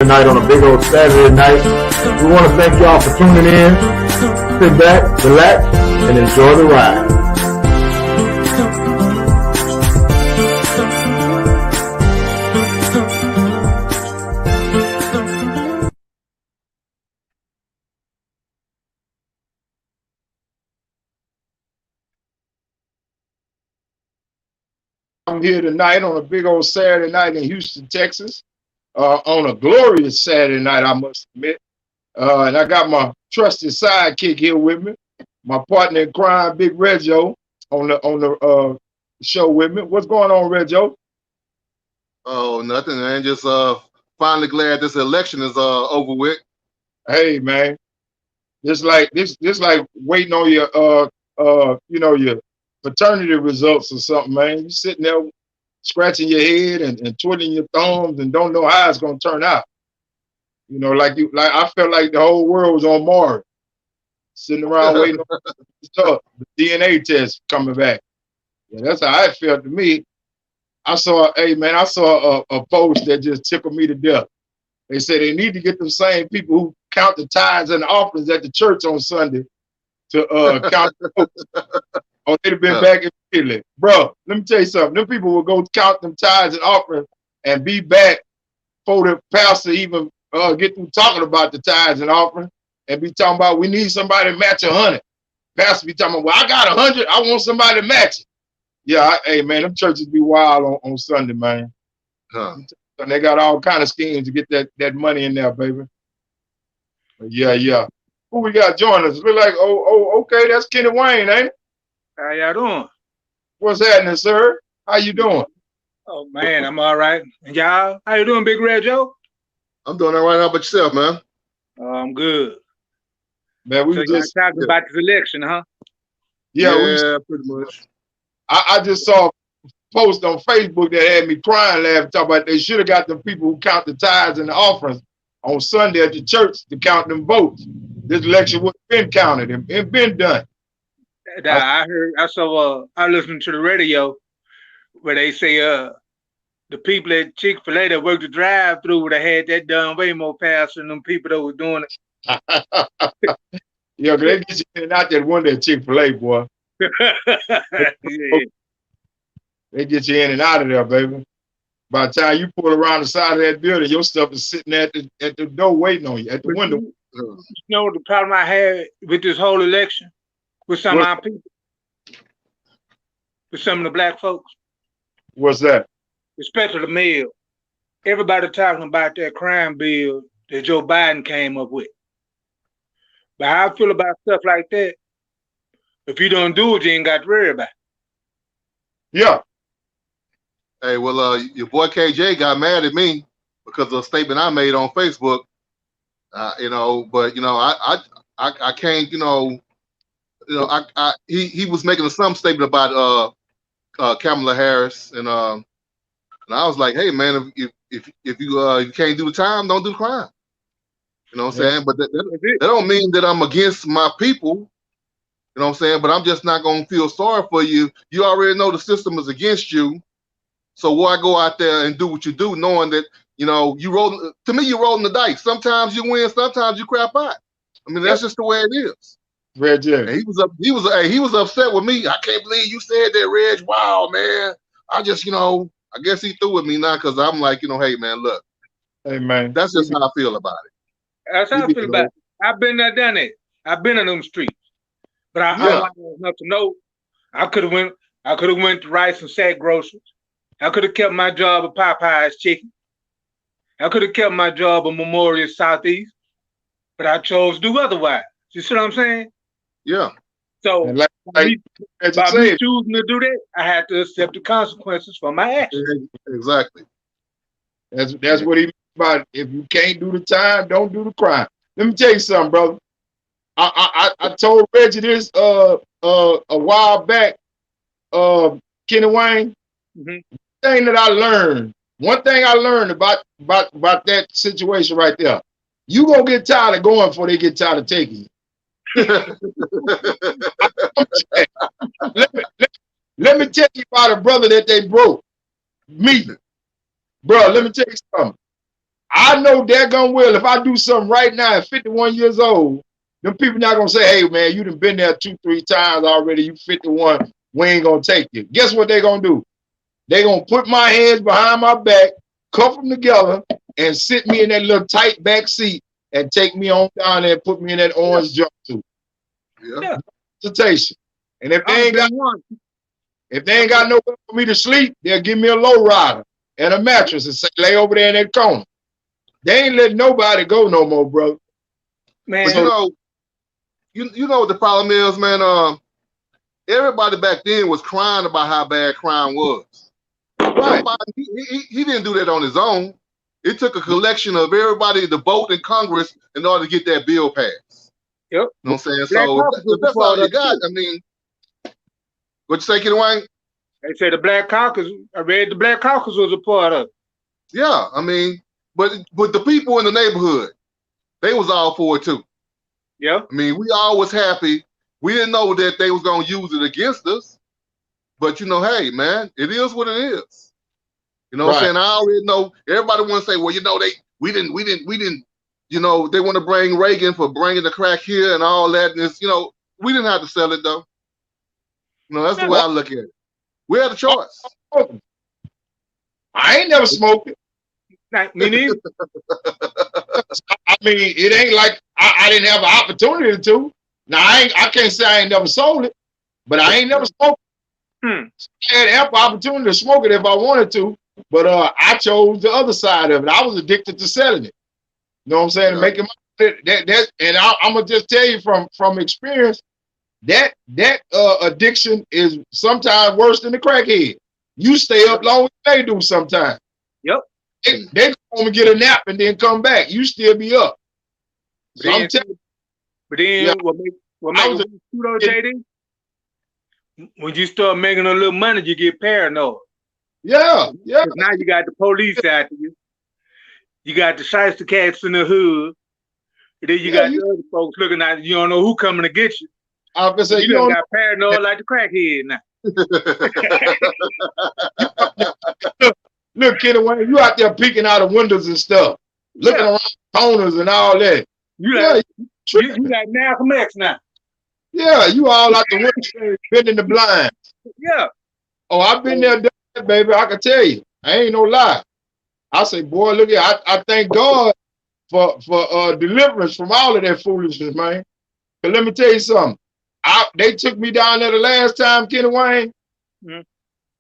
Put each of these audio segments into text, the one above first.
Tonight on a big old Saturday night. We want to thank y'all for tuning in. Sit back, relax, and enjoy the ride. I'm here tonight on a big old Saturday night in Houston, Texas. On a glorious Saturday night, I must admit. And I got my trusted sidekick here with me, my partner in crime, Big Reggio, on the show with me. What's going on, Reggio? Oh, nothing, man. Just finally glad this election is over with. Hey, man, this like waiting on your your fraternity results or something, man. You sitting there scratching your head and twiddling your thumbs and don't know how it's gonna turn out. You know, like I felt like the whole world was on Mars, sitting around waiting on the DNA test coming back. Yeah, that's how it felt to me. I saw a post that just tickled me to death. They said they need to get the same people who count the tithes and offerings at the church on Sunday to count the votes. Or they'd have been back immediately. Bro, let me tell you something. Them people will go count them tithes and offerings and be back before the pastor even get through talking about the tithes and offerings and be talking about we need somebody to match 100. Pastor be talking about, well, I got 100. I want somebody to match it. Yeah, hey, man, them churches be wild on Sunday, man. And they got all kind of schemes to get that money in there, baby. But yeah. Who we got joining us? Look like, okay, that's Kenny Wayne, ain't it? How y'all doing? What's happening, sir? How you doing? Oh man, I'm all right. And y'all, how you doing, Big Red Joe? I'm doing all right. How about yourself, man? I'm good. Man, we so just talking about this election, huh? Yeah, pretty much. I just saw a post on Facebook that had me crying, laughing, talking about they should have got the people who count the tithes and the offerings on Sunday at the church to count them votes. This election would have been counted and been done. I listened to the radio where they say the people at Chick-fil-A that worked the drive-through would have had that done way more fast than them people that was doing it. Yeah, they get you in and out that one day at Chick-fil-A, boy. Yeah. They get you in and out of there, baby. By the time you pull around the side of that building, your stuff is sitting at the door waiting on you, at the window. You know the problem I had with this whole election? With some of our people, with some of the black folks. What's that? Especially the male. Everybody talking about that crime bill that Joe Biden came up with. But how I feel about stuff like that, if you don't do it, you ain't got to worry about it. Yeah. Hey, well, your boy KJ got mad at me because of a statement I made on Facebook. But I can't, he was making some statement about Kamala Harris, and I was like, hey man, if you can't do the time, don't do the crime. You know what I'm saying? But that don't mean that I'm against my people. You know what I'm saying? But I'm just not gonna feel sorry for you. You already know the system is against you. So why go out there and do what you do, knowing that you're rolling the dice. Sometimes you win, sometimes you crap out. I mean, that's just the way it is. Reg, and he was upset with me. I can't believe you said that, Reg. Wow, man. I just, I guess he threw with me now because I'm like, hey, man, look. Hey, man. That's just how I feel about it. That's how I feel about it. I've been there, done it. I've been in them streets. But I want enough to know I could have went to Rice and Sack Groceries. I could have kept my job at Popeye's Chicken. I could have kept my job at Memorial Southeast. But I chose to do otherwise. You see what I'm saying? Yeah. So by me choosing to do that, I had to accept the consequences for my actions. Exactly. That's what he means by if you can't do the time, don't do the crime. Let me tell you something, brother. I told Reggie this a while back, Kenny Wayne. One thing I learned about that situation right there. You gonna get tired of going before they get tired of taking you. let me tell you about a brother that they broke. Me. Bro, let me tell you something. I know daggone well if I do something right now at 51 years old, them people not gonna say, hey man, you done been there 2-3 times already, you 51, we ain't gonna take you. Guess what they gonna do? They gonna put my hands behind my back, cuff them together, and sit me in that little tight back seat and take me on down there and put me in that orange jumpsuit. Yeah. Visitation. And if they ain't got nowhere for me to sleep, they'll give me a low rider and a mattress and say, lay over there in that corner. They ain't letting nobody go no more, bro. Man, But you know what the problem is, man. Everybody back then was crying about how bad crime was. Right. He didn't do that on his own. It took a collection of everybody to vote in Congress in order to get that bill passed. Yep. You know what I'm saying? Black So Caucus was that's a part all you of it, got. too. I mean, what you say, Kid Wayne? They say the Black Caucus. I read the Black Caucus was a part of it. Yeah, I mean, but the people in the neighborhood, they was all for it too. Yeah. I mean, we all was happy. We didn't know that they was gonna use it against us. But you know, hey man, it is what it is. You know what I'm saying? I already know everybody wanna say, well, you know, we didn't, you know, they want to bring Reagan for bringing the crack here and all that. And it's, you know, we didn't have to sell it though. You know, that's the way I look at it. We had a choice. I ain't never smoked it. Me neither. I mean, it ain't like I didn't have an opportunity to. Now I can't say I ain't never sold it, but I ain't never smoked it. I had ample opportunity to smoke it if I wanted to, but I chose the other side of it. I was addicted to selling it. You know what I'm saying? Yeah. Making that and I'm gonna just tell you from experience that addiction is sometimes worse than the crackhead. You stay up long as they do sometimes. Yep. They go home and get a nap and then come back. You still be up. So But then what makes it though, JD? When you start making a little money, you get paranoid. Yeah. Now you got the police after you. You got the shyster cats in the hood. And then you got the other folks looking at you. You don't know who coming to get you. I was gonna say, you done got paranoid like the crackhead now. Look, Kenny Wayne, you out there peeking out of windows and stuff, looking around corners and all that. You got Malcolm X now. Yeah, you all out the window, bending the blinds. Yeah. Oh, I've been there, done that, baby. I can tell you. I ain't no lie. I say, boy, look at I thank God for deliverance from all of that foolishness, man. But let me tell you something. They took me down there the last time, Kenny Wayne,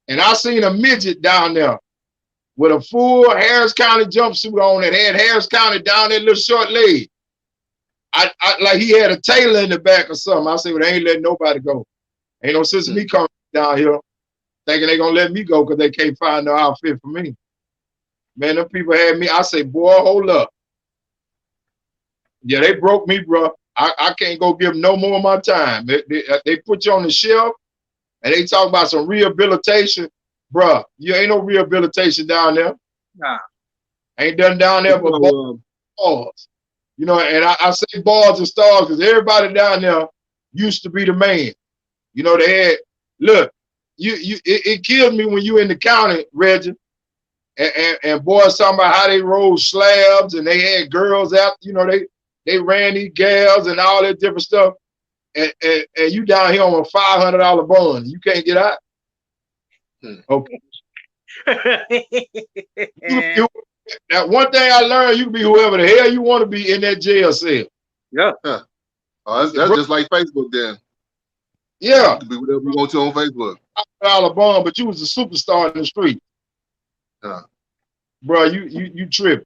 and I seen a midget down there with a full Harris County jumpsuit on that had Harris County down that little short leg. I like he had a tailor in the back or something. I said, well, they ain't letting nobody go. Ain't no sense of me coming down here thinking they gonna let me go because they can't find no outfit for me. Man, them people had me. I say, boy, hold up. Yeah, they broke me, bro. I can't go give them no more of my time. They put you on the shelf and they talk about some rehabilitation. Bro, you ain't no rehabilitation down there. Nah. Ain't done down there but bars. You know, and I say bars and stars because everybody down there used to be the man. You know, they had, look, it kills me when you in the county, Reggie, and boys talking about how they rolled slabs and they had girls out, you know, they ran these gals and all that different stuff. And you down here on a $500 bond. You can't get out. Okay. That one thing I learned, you can be whoever the hell you want to be in that jail cell. Yeah. Oh, that's just like Facebook then. Yeah. You can be whatever you want to on Facebook. $5 bond, but you was a superstar in the street. Yeah. Bro, you tripping.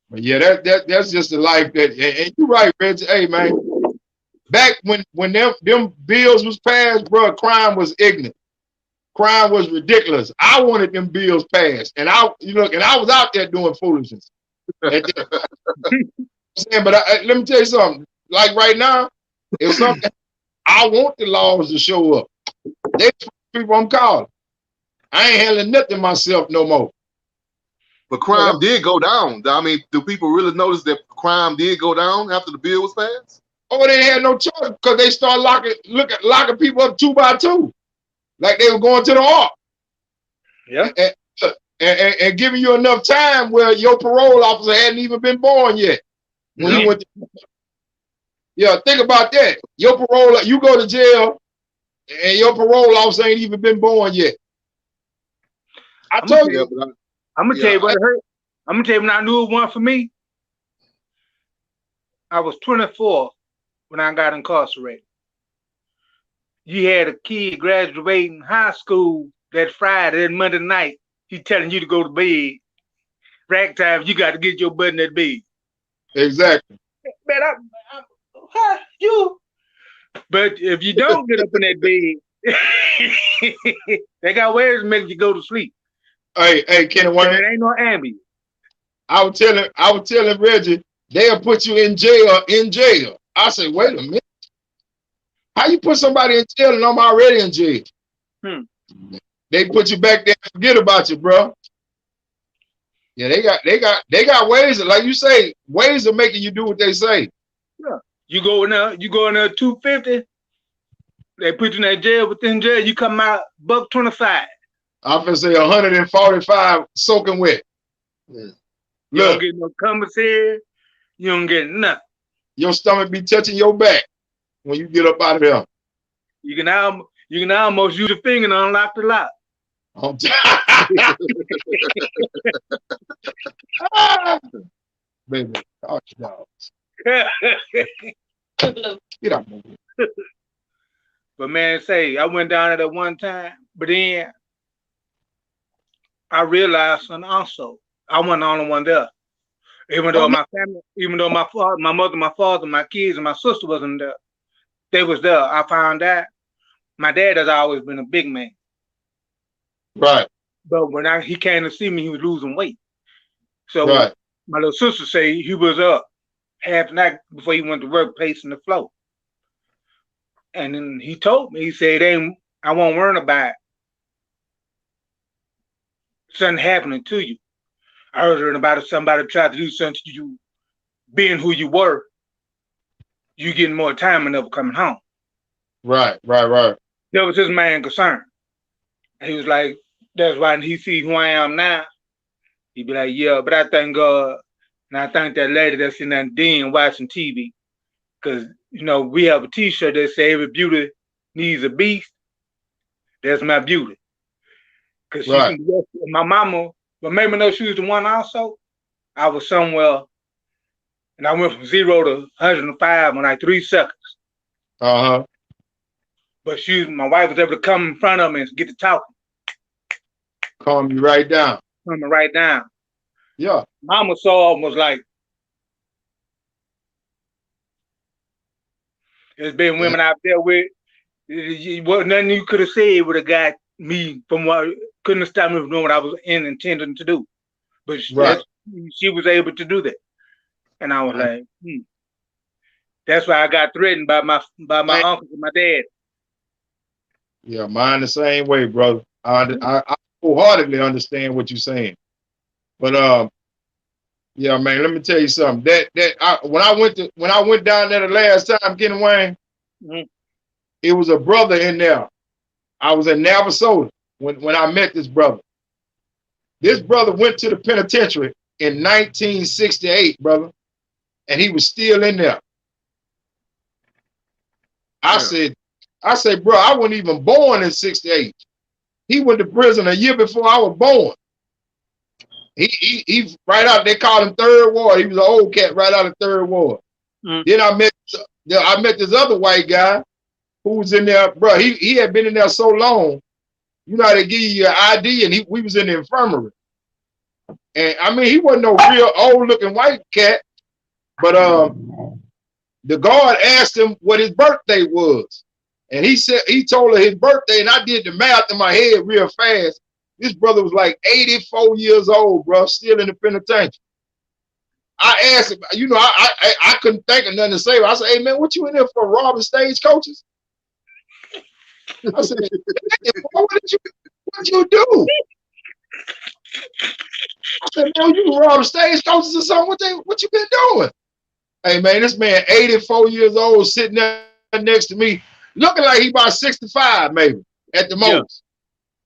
But yeah, that's just the life that, and you're right, Reggie. Hey man, back when them bills was passed, bro, crime was ignorant. Crime was ridiculous. I wanted them bills passed, and I was out there doing foolishness. But let me tell you something. Like right now, if something, I want the laws to show up. They people I'm calling. I ain't handling nothing myself no more. But crime did go down. I mean, do people really notice that crime did go down after the bill was passed? Oh, they had no choice because they started locking people up 2 by 2, like they were going to the ark. Yeah. and giving you enough time where your parole officer hadn't even been born yet. When you went yeah, think about that. Your parole, you go to jail and your parole officer ain't even been born yet. I told you. I'm gonna tell you what it hurt. I'm gonna tell you when I knew it wasn't for me. I was 24 when I got incarcerated. You had a kid graduating high school that Friday, that Monday night. He telling you to go to bed. Rack time, you got to get your butt in that bed. Exactly. Man, you. But if you don't get up in that bed, they got ways to make you go to sleep. Hey, Kenny, there ain't no ambulance. I was telling Reggie, they'll put you in jail. I said, wait a minute. How you put somebody in jail and I'm already in jail? They put you back there and forget about you, bro. Yeah, they got ways, like you say, ways of making you do what they say. Yeah. You go in there 250, they put you in that jail, within jail, you come out $125. I'm gonna say 145 soaking wet. You don't get no commissary, you don't get nothing. Your stomach be touching your back when you get up out of there. You can almost use your finger and unlock the lock. Baby, gosh, dogs. Get out, man. But man, say I went down there at one time, but then I realized something also. I wasn't the only one there. Even though my family, even though my father, my mother, my father, my kids, and my sister wasn't there, they was there. I found out my dad has always been a big man. Right. But when he came to see me, he was losing weight. So my little sister say he was up half the night before he went to work, pacing the floor. And then he told me, he said, I won't worry about something happening to you. I heard about it, somebody tried to do something to you, being who you were, you getting more time and never coming home. Right. That was his main concern. And he was like, that's why he see who I am now. He'd be like, yeah, but I thank God, and I thank that lady that's in that den watching TV. Because, you know, we have a t-shirt that says every beauty needs a beast. That's my beauty. Because my mama, but made me know she was the one also. I was somewhere, and I went from 0 to 105 in like 3 seconds. Uh-huh. But my wife was able to come in front of me and get to talking. Calm you right down. Calm me right down. Yeah. Mama saw him, was like, there's been women out there with, nothing you could have said would have got me from what, couldn't have stopped me from doing what I was intending to do. But she was able to do that. And I was like, That's why I got threatened by my uncle and my dad. Yeah, mine the same way, brother. I wholeheartedly understand what you're saying. But yeah, man, let me tell you something. When I went down there the last time, Kenny Wayne, it was a brother in there. I was in Navasota when I met this brother. This brother went to the penitentiary in 1968, brother, and he was still in there. I said, bro, I wasn't even born in 68. He went to prison a year before I was born. He right out, they called him Third Ward. He was an old cat right out of Third Ward. Then I met this other white guy who was in there, bro. He had been in there so long. You know how they give you your ID, and we was in the infirmary. And I mean, he wasn't no real old looking white cat, but the guard asked him what his birthday was. And he told her his birthday, and I did the math in my head real fast. This brother was like 84 years old, bro, still in the penitentiary. I asked him, you know, I couldn't think of nothing to say. I said, hey, man, what you in there for, robbing stagecoaches? I said, what did you do? I said, man, you robbing stagecoaches or something? What you been doing? Hey, man, this man, 84 years old, sitting there next to me, looking like he about 65, maybe, at the most.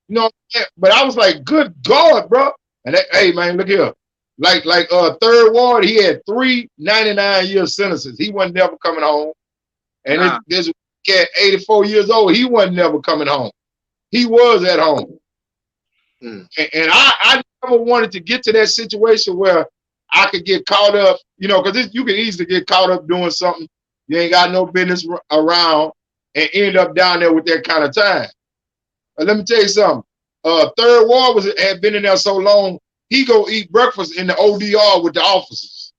You know, but I was like, good God, bro. And hey man, look here. Like Third Ward, he had 3 99-year sentences. He wasn't never coming home. And this cat 84 years old, he wasn't never coming home. He was at home. And I never wanted to get to that situation where I could get caught up, you know, because you can easily get caught up doing something you ain't got no business around and end up down there with that kind of time. But let me tell you something. Third Ward had been in there so long, he go eat breakfast in the ODR with the officers.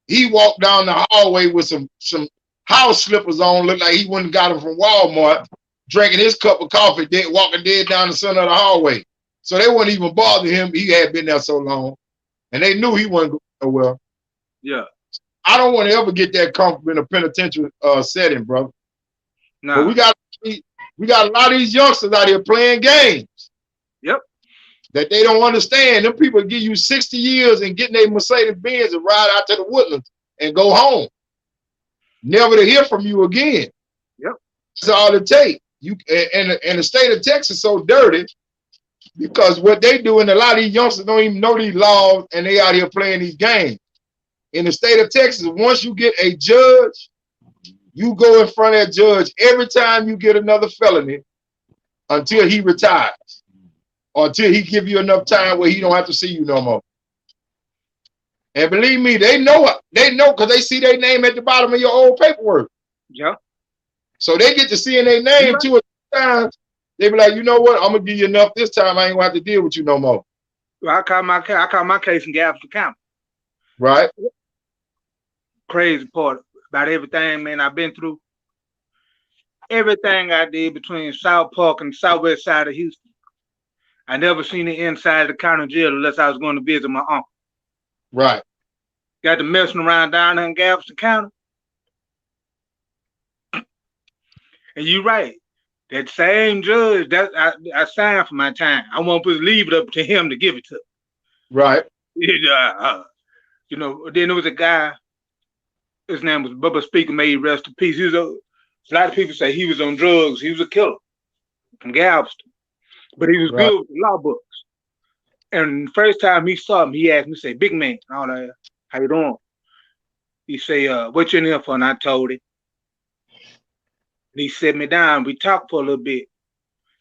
He walked down the hallway with some house slippers on, looked like he wouldn't got them from Walmart, drinking his cup of coffee, walking dead down the center of the hallway. So they wouldn't even bother him. He had been there so long. And they knew he wasn't going so well. Yeah. I don't want to ever get that comfortable in a penitentiary setting, brother. No. But we got a lot of these youngsters out here playing games. Yep. That they don't understand. Them people give you 60 years and getting a Mercedes Benz and ride out to the woodlands and go home. Never to hear from you again. Yep. That's all it takes. And the state of Texas is so dirty because what they do, and a lot of these youngsters don't even know these laws, and they out here playing these games. In the state of Texas, once you get a judge, you go in front of that judge every time you get another felony until he retires or until he give you enough time where he don't have to see you no more. And believe me, they know because they see their name at the bottom of your old paperwork. Yeah. So they get to seeing their name 2 or 3 times. They be like, you know what? I'm gonna give you enough this time. I ain't gonna have to deal with you no more. Well, I call my case in Galveston County. Right. Crazy part about everything, man, I've been through. Everything I did between South Park and the southwest side of Houston. I never seen the inside of the county jail unless I was going to visit my uncle. Right. Got to messing around down there in Galveston County. And you're right. That same judge, that I signed for my time. I won't leave it up to him to give it to. Right. You know, then there was a guy, his name was Bubba Speaker, may he rest in peace. A lot of people say he was on drugs. He was a killer from Galveston. But he was good with the law books. And the first time he saw him, he asked me, say, big man, all that, how you doing? He say, what you in here for? And I told him. And he set me down. We talked for a little bit.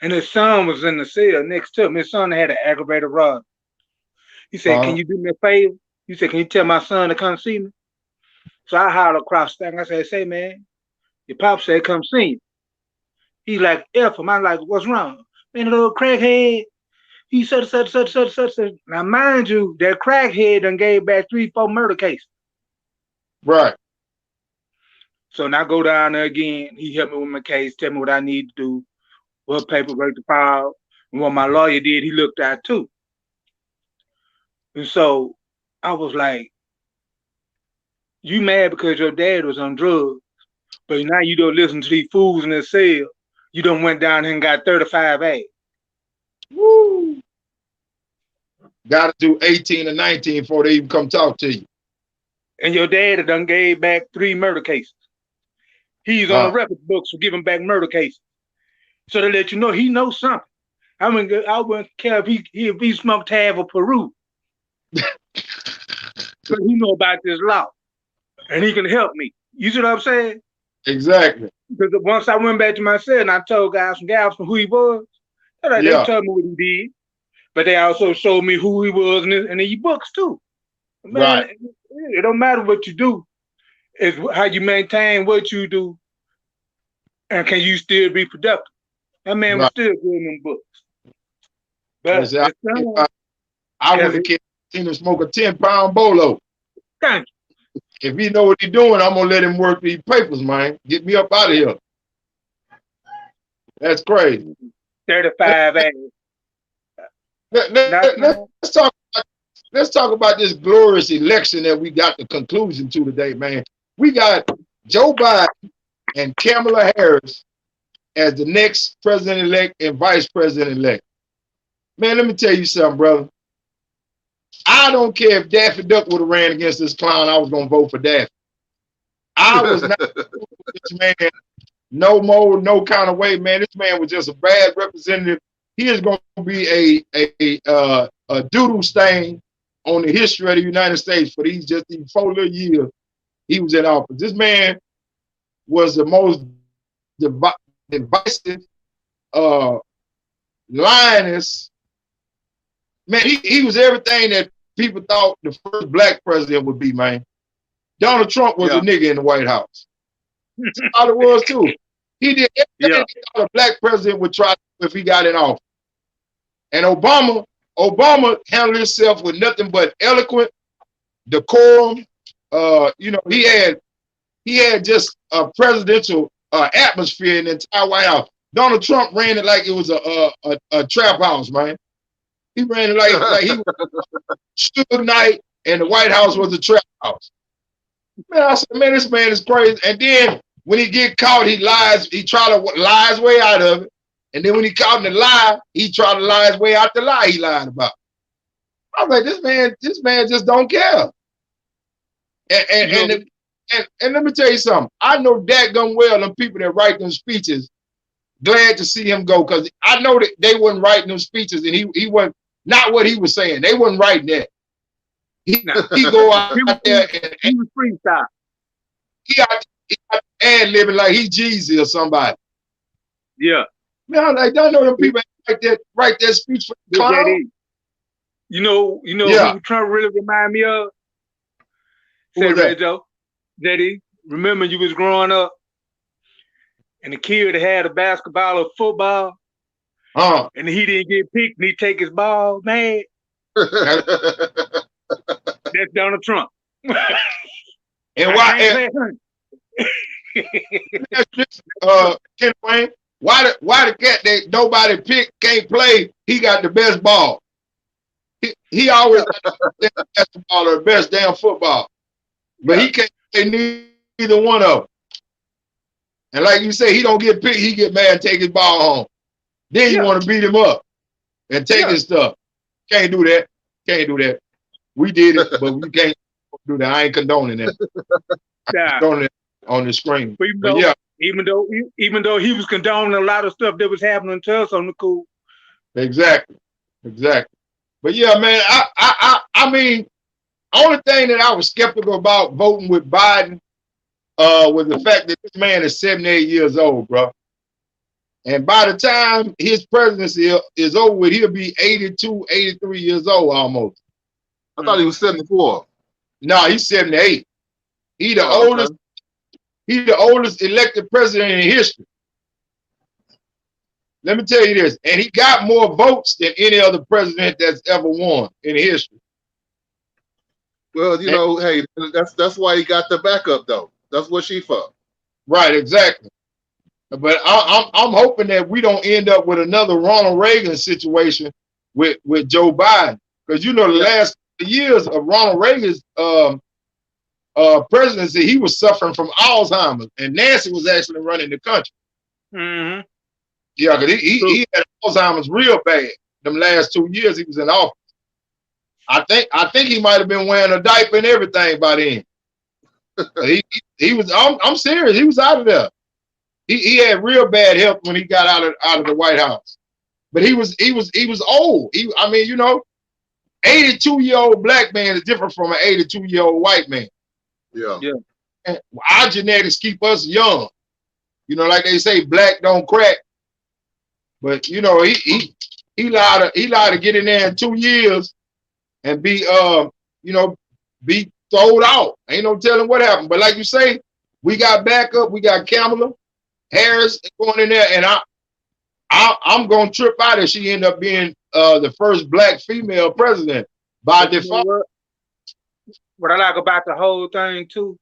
And his son was in the cell next to him. His son had an aggravated robbery. He said, can you do me a favor? He said, can you tell my son to come see me? So I hollered across the thing. I said, say, man, your pop said, come see me. He like, F him. I'm like, what's wrong? Man, a little crackhead. He said, such. Now, mind you, that crackhead done gave back 3-4 murder cases. Right. So now I go down there again. He helped me with my case, tell me what I need to do, what paperwork to file. And what my lawyer did, he looked at too. And so I was like, you mad because your dad was on drugs, but now you don't listen to these fools in the cell. You done went down here and got 35A. Woo. Got to do 18 or 19 before they even come talk to you. And your dad done gave back 3 murder cases. He's on the record books for giving back murder cases. So to let you know, he knows something. I wouldn't care if he smoked half of Peru. But he know about this law. And he can help me. You see what I'm saying? Exactly. Because once I went back to my cell and I told guys from Galveston who he was, they told me what he did. But they also showed me who he was in the books too. Man, it don't matter what you do. It's how you maintain what you do, and can you still be productive? That man was still doing them books. But I would have seen him smoke a 10-pound bolo. Thank you. If he know what he's doing, I'm gonna let him work these papers, man. Get me up out of here. That's crazy. 35 A. Let's talk about this glorious election that we got the conclusion to today, man. We got Joe Biden and Kamala Harris as the next president-elect and vice president-elect. Man, let me tell you something, brother. I don't care if Daffy Duck would have ran against this clown, I was going to vote for Daffy. I was not this man no more, no kind of way, man. This man was just a bad representative. He is going to be a doodle stain on the history of the United States for these 4 little years he was in office. This man was the most divisive, lioness. Man, he was everything that people thought the first black president would be, man. Donald Trump was a nigga in the White House. That's all it was, too. He did everything a black president would try if he got in office. And Obama handled himself with nothing but eloquent, decorum. You know, he had just a presidential atmosphere in the entire White House. Donald Trump ran it like it was a trap house, man. He ran it like he was Suge Knight and the White House was a trap house. Man, I said, man, this man is crazy. And then when he get caught, he lies. He try to lie his way out of it. And then when he caught in the lie, he tried to lie his way out the lie he lied about. I was like, this man just don't care. And let me tell you something. I know dadgum well them people that write them speeches glad to see him go, because I know that they wasn't writing them speeches and he wasn't not what he was saying. They wasn't writing that. He go out there and he was freestyle. He out ad-libbing like he Jeezy or somebody. Yeah. Man, I'm like, don't know them people write that speech for the clown. You know who Trump really remind me of? Say Ray Joe. Daddy, remember you was growing up and the kid had a basketball or football and he didn't get picked and he take his ball, man. That's Donald Trump. And why? Ken Wayne, why the cat that nobody picked can't play? He got the best ball. He always got the best basketball or the best damn football, but he can't play neither one of them. And like you say, he don't get picked. He get mad and take his ball home. Then you want to beat him up and take his stuff. Can't do that. Can't do that. We did it, but we can't do that. I ain't condoning that. I'm condoning it on the screen. But even though he was condoning a lot of stuff that was happening to us on the cool. Exactly. But yeah, man, I mean, only thing that I was skeptical about voting with Biden was the fact that this man is 78 years old, bro. And by the time his presidency is over with, he'll be 82, 83 years old almost. I thought he was 74. No, he's 78. He the oldest. He's the oldest elected president in history. Let me tell you this, and he got more votes than any other president that's ever won in history. Well, you know, hey, that's why he got the backup though. That's what she for. Right, exactly. But I'm hoping that we don't end up with another Ronald Reagan situation with Joe Biden, because you know the last years of Ronald Reagan's presidency, he was suffering from Alzheimer's, and Nancy was actually running the country. Mm-hmm. Yeah, because he had Alzheimer's real bad. Them last 2 years he was in office. I think he might have been wearing a diaper and everything by then. he was. I'm serious. He was out of there. He had real bad health when he got out of the White House. But he was old. I mean, you know, 82-year-old black man is different from an 82-year-old white man. Yeah. And our genetics keep us young. You know, like they say, black don't crack. But you know, he lied to get in there in 2 years and be be thrown out. Ain't no telling what happened. But like you say, we got backup. We got Kamala Harris going in there, and I'm gonna trip out if she end up being the first black female president by default. What I like about the whole thing too,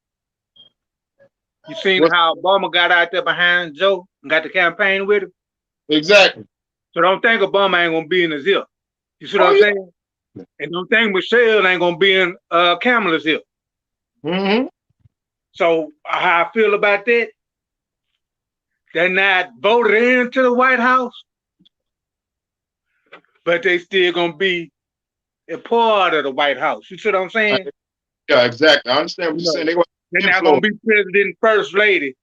you seen how Obama got out there behind Joe and got the campaign with him. Exactly. So don't think Obama ain't gonna be in his ear. You see what I'm saying? And don't think Michelle ain't gonna be in Kamala's ear. Mm-hmm. So how I feel about that? They're not voted into the White House, but they still gonna be a part of the White House. You see what I'm saying? Yeah, exactly. I understand what you're saying. They're not gonna be president and first lady,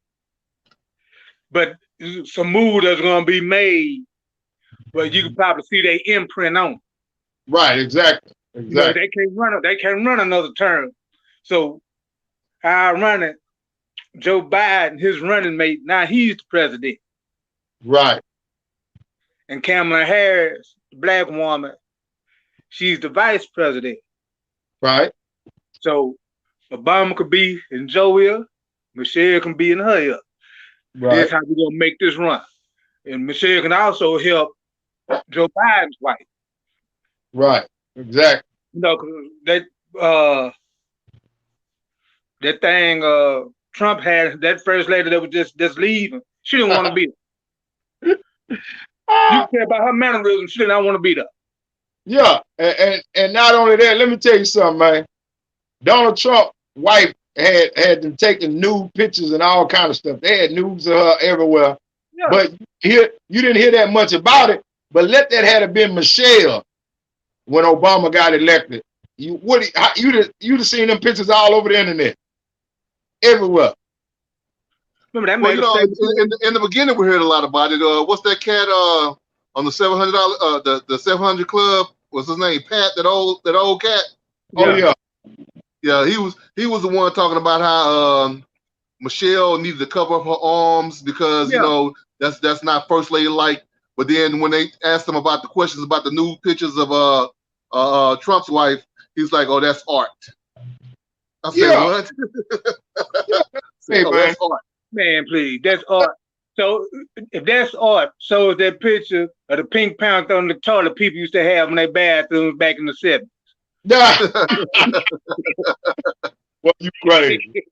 but some move that's gonna be made, but you can probably see their imprint on. Right, exactly. You know, Exactly. they can't run another term. So ironic, Joe Biden, his running mate, now he's the president. Right. And Kamala Harris, the black woman, she's the vice president. Right. So Obama could be in Joe ear, Michelle can be in her ear. Right. This is how we're gonna make this run. And Michelle can also help Joe Biden's wife. Right. Exactly. You know, 'cause that thing Trump had, that first lady that was just leaving, she didn't want to be there. You care about her mannerism, she did not want to be there. Yeah, and not only that, let me tell you something, man. Donald Trump's wife had them taking nude pictures and all kind of stuff. They had nudes of her everywhere. Yeah. But you didn't hear that much about it. But let that have been Michelle when Obama got elected. You'd have seen them pictures all over the internet, everywhere. Remember that Well, made you know, in the beginning we heard a lot about it. What's that cat on the $700 the 700 Club? What's his name? Pat, that old cat. Oh yeah. Yeah, he was the one talking about how Michelle needed to cover up her arms because you know that's not first lady like. But then when they asked him about the questions about the nude pictures of Trump's wife, he's like, "Oh, that's art." I said, "What?" Hey, "Oh, man. that's art." Man, please, that's art. So if that's art, so is that picture of the Pink Panther on the toilet people used to have in their bathrooms back in the 70s. Well, you crazy.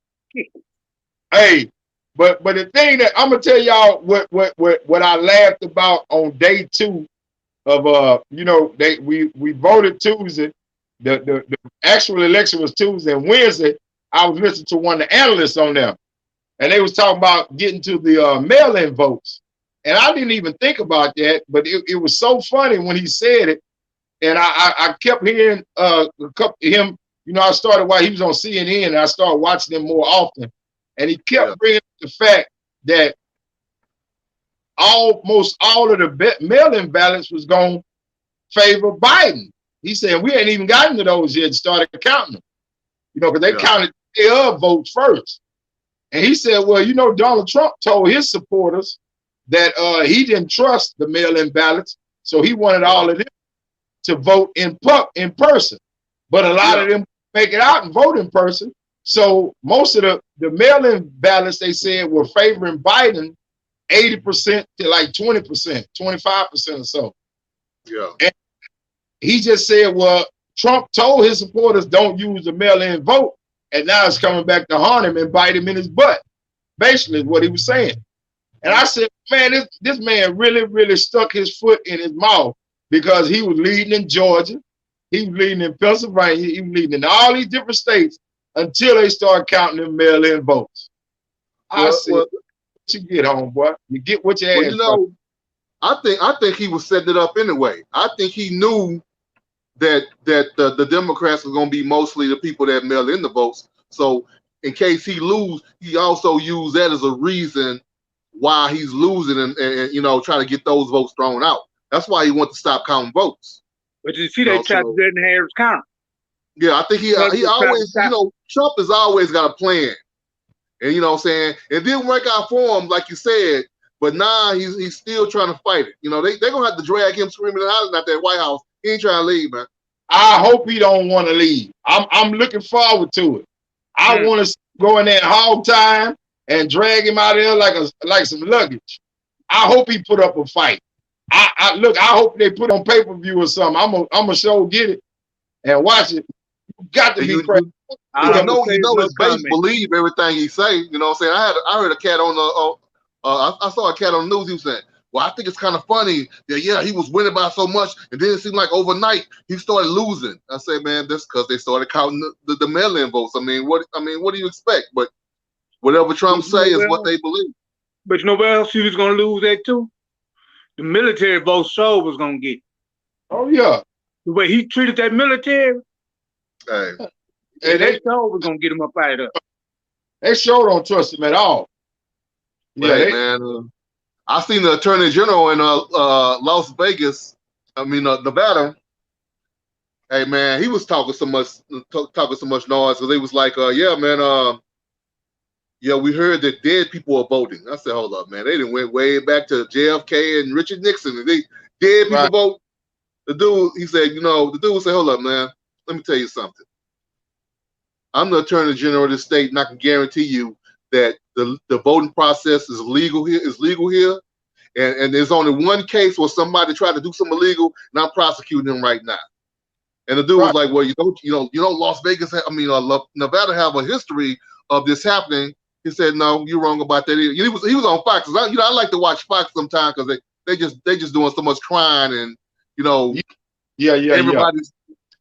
Hey, but the thing that I'm gonna tell y'all what I laughed about on day 2 of you know, we voted Tuesday. The actual election was Tuesday, and Wednesday I was listening to one of the analysts on there, and they was talking about getting to the mail-in votes. And I didn't even think about that, but it was so funny when he said it. And I kept hearing him, you know, I started while he was on CNN, and I started watching him more often. And he kept bringing up the fact that almost all of the mail-in ballots was going to favor Biden. He said, we ain't even gotten to those yet, started counting them. You know, because they counted their votes first. And he said, well, you know, Donald Trump told his supporters that he didn't trust the mail-in ballots, so he wanted all of them to vote in person. But a lot of them make it out and vote in person. So most of the mail-in ballots, they said, were favoring Biden 80% to like 20%, 25% or so. Yeah. And he just said, well, Trump told his supporters don't use the mail-in vote, and now it's coming back to haunt him and bite him in his butt. Basically is what he was saying. And I said, man, this man really, really stuck his foot in his mouth, because he was leading in Georgia, he was leading in Pennsylvania, he was leading in all these different states until they started counting them mail-in votes. I said, what you get, homeboy? You get what you asked for. You know, I think he was setting it up anyway. I think he knew that the Democrats were going to be mostly the people that mail in the votes. So in case he lose, he also used that as a reason why he's losing and you know, try to get those votes thrown out. That's why he wanted to stop counting votes. But you see, they tried to do it in Harris County. Yeah, I think he always, you know, Trump has always got a plan. And you know what I'm saying? It didn't work out for him, like you said, but now he's still trying to fight it. You know, they're going to have to drag him screaming and hollering at that White House. He ain't trying to leave, man. I hope he don't want to leave. I'm looking forward to it. I want to go in there hog time and drag him out of there like some luggage. I hope he put up a fight. I hope they put on pay-per-view or something. I'm gonna show get it and watch it. You got to be crazy. You know his base believe everything he say. You know what I'm saying? I heard a cat on the I saw a cat on the news. He was saying, well, I think it's kind of funny that he was winning by so much, and then it seemed like overnight he started losing. I said, man, that's because they started counting the mail-in votes. I mean, what do you expect? But whatever Trump say is what they believe. But you know what else he was gonna lose that too? The military vote Soul was gonna get. Oh yeah. The way he treated that military. Hey. And they Soul was gonna get him up out of there. They sure don't trust him at all. Yeah, man. I seen the Attorney General in Las Vegas, Nevada. Hey man, he was talking so much noise because they was like, yeah, man, yeah, we heard that dead people are voting. I said, hold up, man, they didn't went way back to JFK and Richard Nixon, and they dead people Right. vote. The dude said, hold up, man, let me tell you something. I'm the Attorney General of the state, and I can guarantee you that the voting process is legal here. And there's only one case where somebody tried to do something illegal, and I'm prosecuting them right now. And the dude was like, "Well, you don't Las Vegas, Nevada have a history of this happening." He said, "No, you're wrong about that." He was on Fox. I like to watch Fox sometimes because they just doing so much crying and everybody's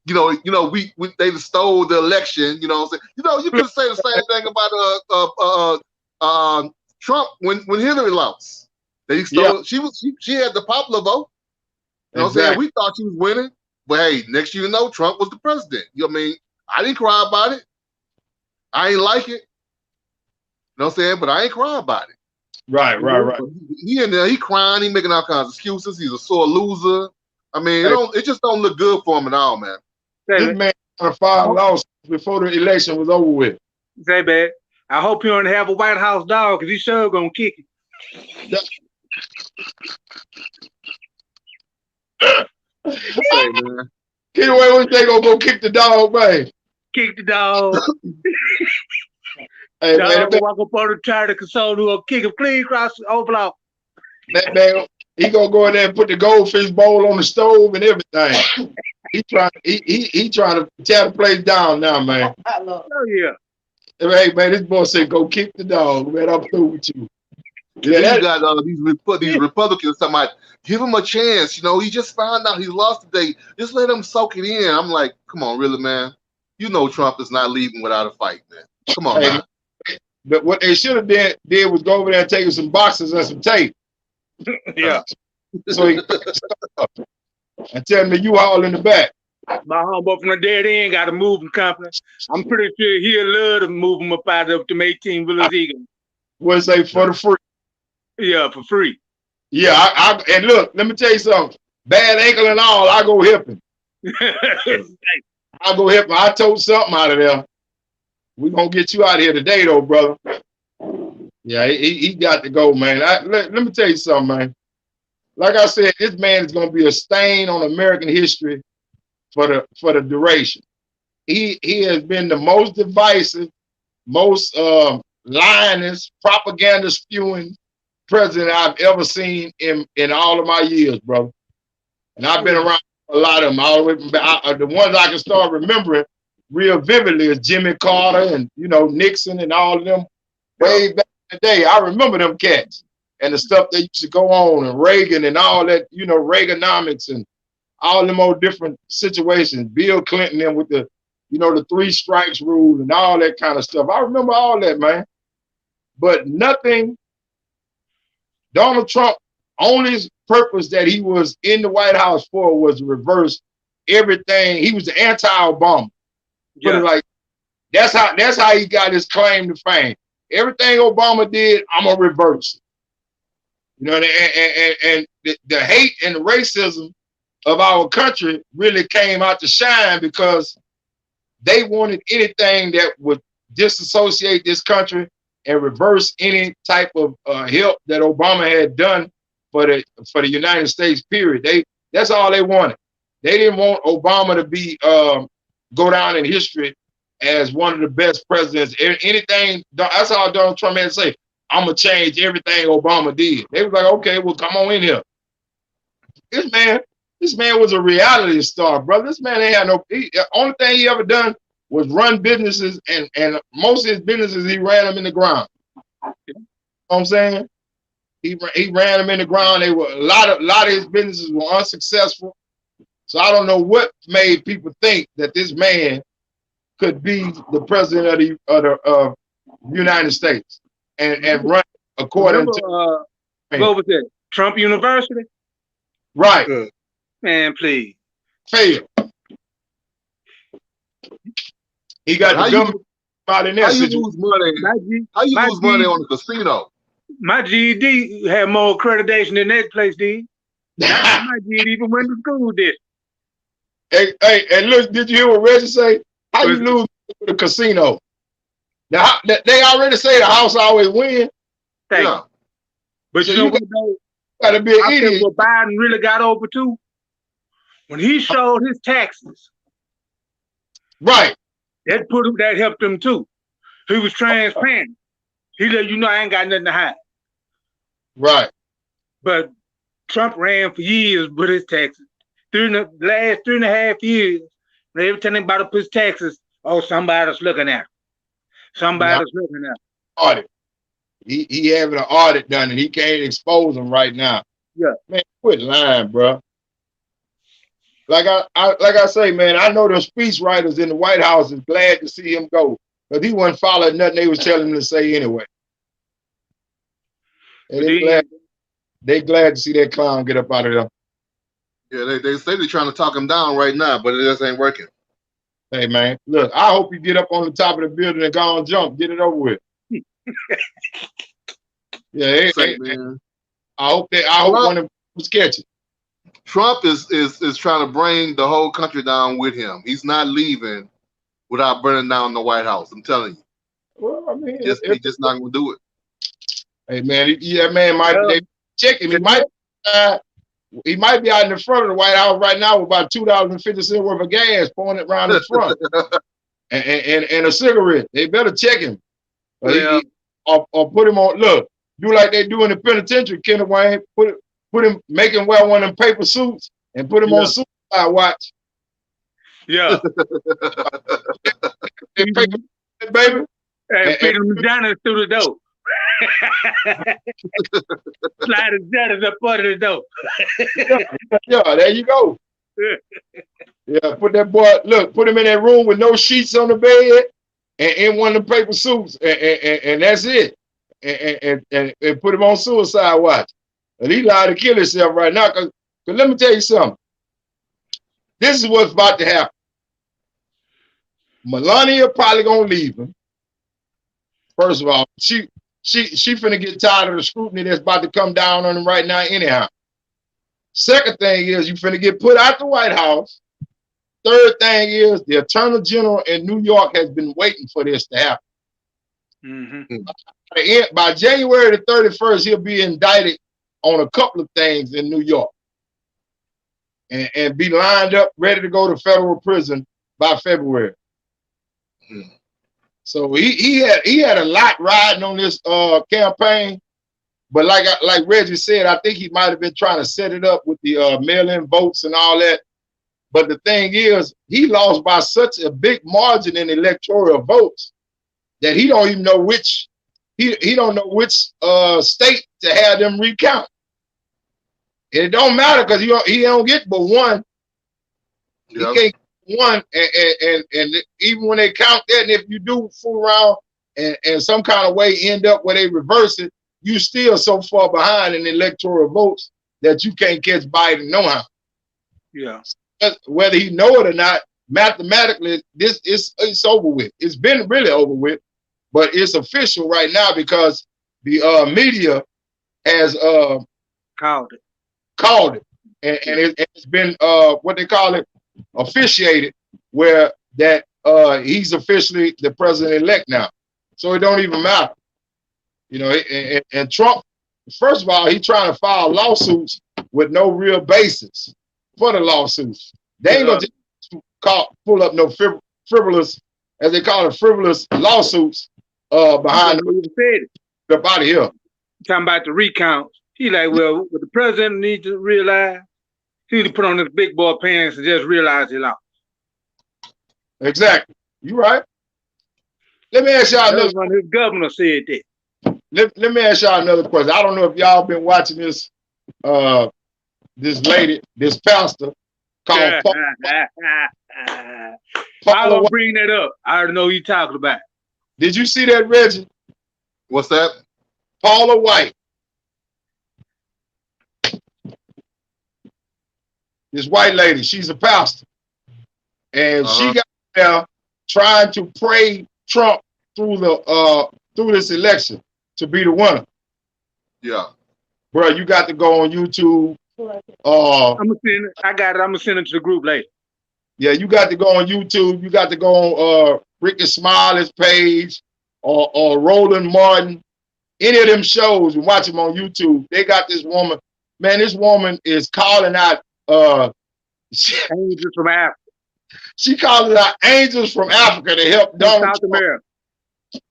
we they stole the election. You know what I'm saying? You could say the same thing about Trump when Hillary lost. They stole. She had the popular vote. You know what I'm saying? We thought she was winning. But hey, next you know, Trump was the president. You know what I mean? I didn't cry about it. I ain't like it. You know what I'm saying? But I ain't crying about it. Right. He in there, he crying, he making all kinds of excuses. He's a sore loser. I mean, it just don't look good for him at all, man. This man filed lawsuits before the election was over with. Say, man, I hope you don't have a White House dog because he's sure gonna kick you. Say, man. Get away with they gonna go kick the dog, man. Kick the dog. Hey, dog man, walk up on the tire to console who will kick him clean across the overlock. That man, he gonna go in there and put the goldfish bowl on the stove and everything. he trying to tear the place down now, man. Oh yeah. Hey man, this boy said go kick the dog, man. I'm through with you. Yeah, you got these Republicans talking about give him a chance. You know, he just found out he lost today. Just let him soak it in. I'm like, come on, really, man. You know Trump is not leaving without a fight, man. Come on, man. But what they should have did was go over there and take some boxes and some tape. Yeah. So he and tell me you all in the back. My homeboy from the dead end got a moving company. I'm pretty sure he'll love to move him up out of them 18 wheelers Eagle. What's say for the free? Yeah, for free. Yeah, and look, let me tell you something. Bad ankle and all, I go hip him. I go hip him. I told something out of there. We gonna get you out of here today, though, brother. Yeah, he got to go, man. Let me tell you something, man. Like I said, this man is gonna be a stain on American history for the duration. He has been the most divisive, most lioness, propaganda spewing president I've ever seen in all of my years, bro. And I've been around a lot of them, all the way from the ones I can start remembering real vividly is Jimmy Carter and Nixon and all of them way back in the day. I remember them cats and the stuff that used to go on, and Reagan and all that, Reaganomics and all them old different situations. Bill Clinton and with the the 3 strikes rule and all that kind of stuff. I remember all that, man. But nothing. Donald Trump, only purpose that he was in the White House for was to reverse everything. He was the anti-Obama. Yeah. Put it like that's how he got his claim to fame. Everything Obama did, I'm gonna reverse it. And the hate and the racism of our country really came out to shine because they wanted anything that would disassociate this country and reverse any type of help that Obama had done for the United States, period. That's all they wanted. They didn't want Obama to be go down in history as one of the best presidents. Anything, that's all Donald Trump had to say. I'm gonna change everything Obama did. They was like, okay, well, come on in here. This man was a reality star, brother. This man ain't had the only thing he ever done was run businesses, and most of his businesses he ran them in the ground. You know what I'm saying? He ran them in the ground. They were a lot of his businesses were unsuccessful. So I don't know what made people think that this man could be the president of the United States and run according to what was that? Trump University? Right. Man, please. Fail. He got the government out in there. How you lose money on the casino? My GED had more accreditation than that place did. My GED even went to school did. Hey, look, did you hear what Reggie say? How you lose to the casino? Now, they already say the house always win. Yeah. But So you know what, though? Gotta be an idiot. What Biden really got over too? When he showed his taxes. Right. That helped him too. He was transparent. He let you know I ain't got nothing to hide. Right. But Trump ran for years with his taxes. During the last 3.5 years, every time they brought up his taxes, oh, somebody's looking at him. Somebody's looking at him. Audit. He having an audit done and he can't expose them right now. Yeah. Man, quit lying, bro. Like I say, man, I know the speech writers in the White House is glad to see him go. Because he wasn't following nothing they was telling him to say anyway. And they glad to see that clown get up out of there. Yeah, they say they're trying to talk him down right now, but it just ain't working. Hey, man, look, I hope you get up on the top of the building and go and jump. Get it over with. Yeah, man. I hope one of them was catching. Trump is trying to bring the whole country down with him. He's not leaving without burning down the White House. I'm telling you. Well, I mean, he's just not going to do it. Hey, man, man might be checking. He might be out in the front of the White House right now with about $2.50 worth of gas pouring it around the front, and a cigarette. They better check him, or put him on. Look, do like they do in the penitentiary, Kenneth Wayne. Put him, make him wear one of them paper suits and put him on suicide watch. Yeah. Baby. And feed him Johnny through the door. Slide his Johnny up under the door. Yeah, there you go. Yeah, put that boy, put him in that room with no sheets on the bed and in one of the paper suits, and that's it. And put him on suicide watch. And he lied to kill himself right now. Cause let me tell you something. This is what's about to happen. Melania probably gonna leave him. First of all, she finna get tired of the scrutiny that's about to come down on him right now anyhow. Second thing is you finna get put out the White House. Third thing is the Attorney General in New York has been waiting for this to happen. Mm-hmm. By January the 31st, he'll be indicted on a couple of things in New York and be lined up, ready to go to federal prison by February. Mm. So he had a lot riding on this campaign, but like Reggie said, I think he might have been trying to set it up with the mail-in votes and all that. But the thing is, he lost by such a big margin in electoral votes that he don't even know which he don't know which state to have them recount. It don't matter because he don't get but one. Yep. He can't get one, and even when they count that, and if you do fool around and some kind of way end up where they reverse it, you still so far behind in electoral votes that you can't catch Biden no how. Yeah. Whether he know it or not, mathematically, it's over with. It's been really over with, but it's official right now because the media has called it, and it's been what they call it, officiated, where that he's officially the president-elect now. So it don't even matter, you know. And Trump, first of all, he's trying to file lawsuits with no real basis for the lawsuits. They ain't gonna just pull up no frivolous, as they call it, frivolous lawsuits behind the body here. Talking about the recounts. He like, well, what the president needs to realize, he need to put on his big boy pants and just realize he lost. Exactly. You right. Let me ask y'all another question. His governor said that. Let me ask y'all another question. I don't know if y'all been watching this this lady, this pastor called I don't bring that up. I already know who you're talking about. Did you see that, Reggie? What's that? Paula White. This white lady, she's a pastor. And she got there trying to pray Trump through this election to be the winner. Yeah. Bro, you got to go on YouTube. I'm gonna send it. I got it. I'm gonna send it to the group later. Yeah, you got to go on YouTube. You got to go on Ricky Smiley's page or Roland Martin. Any of them shows and watch them on YouTube. They got this woman. Man, this woman is calling out Angels from Africa. she calling out angels from Africa to help Donald South Trump. America.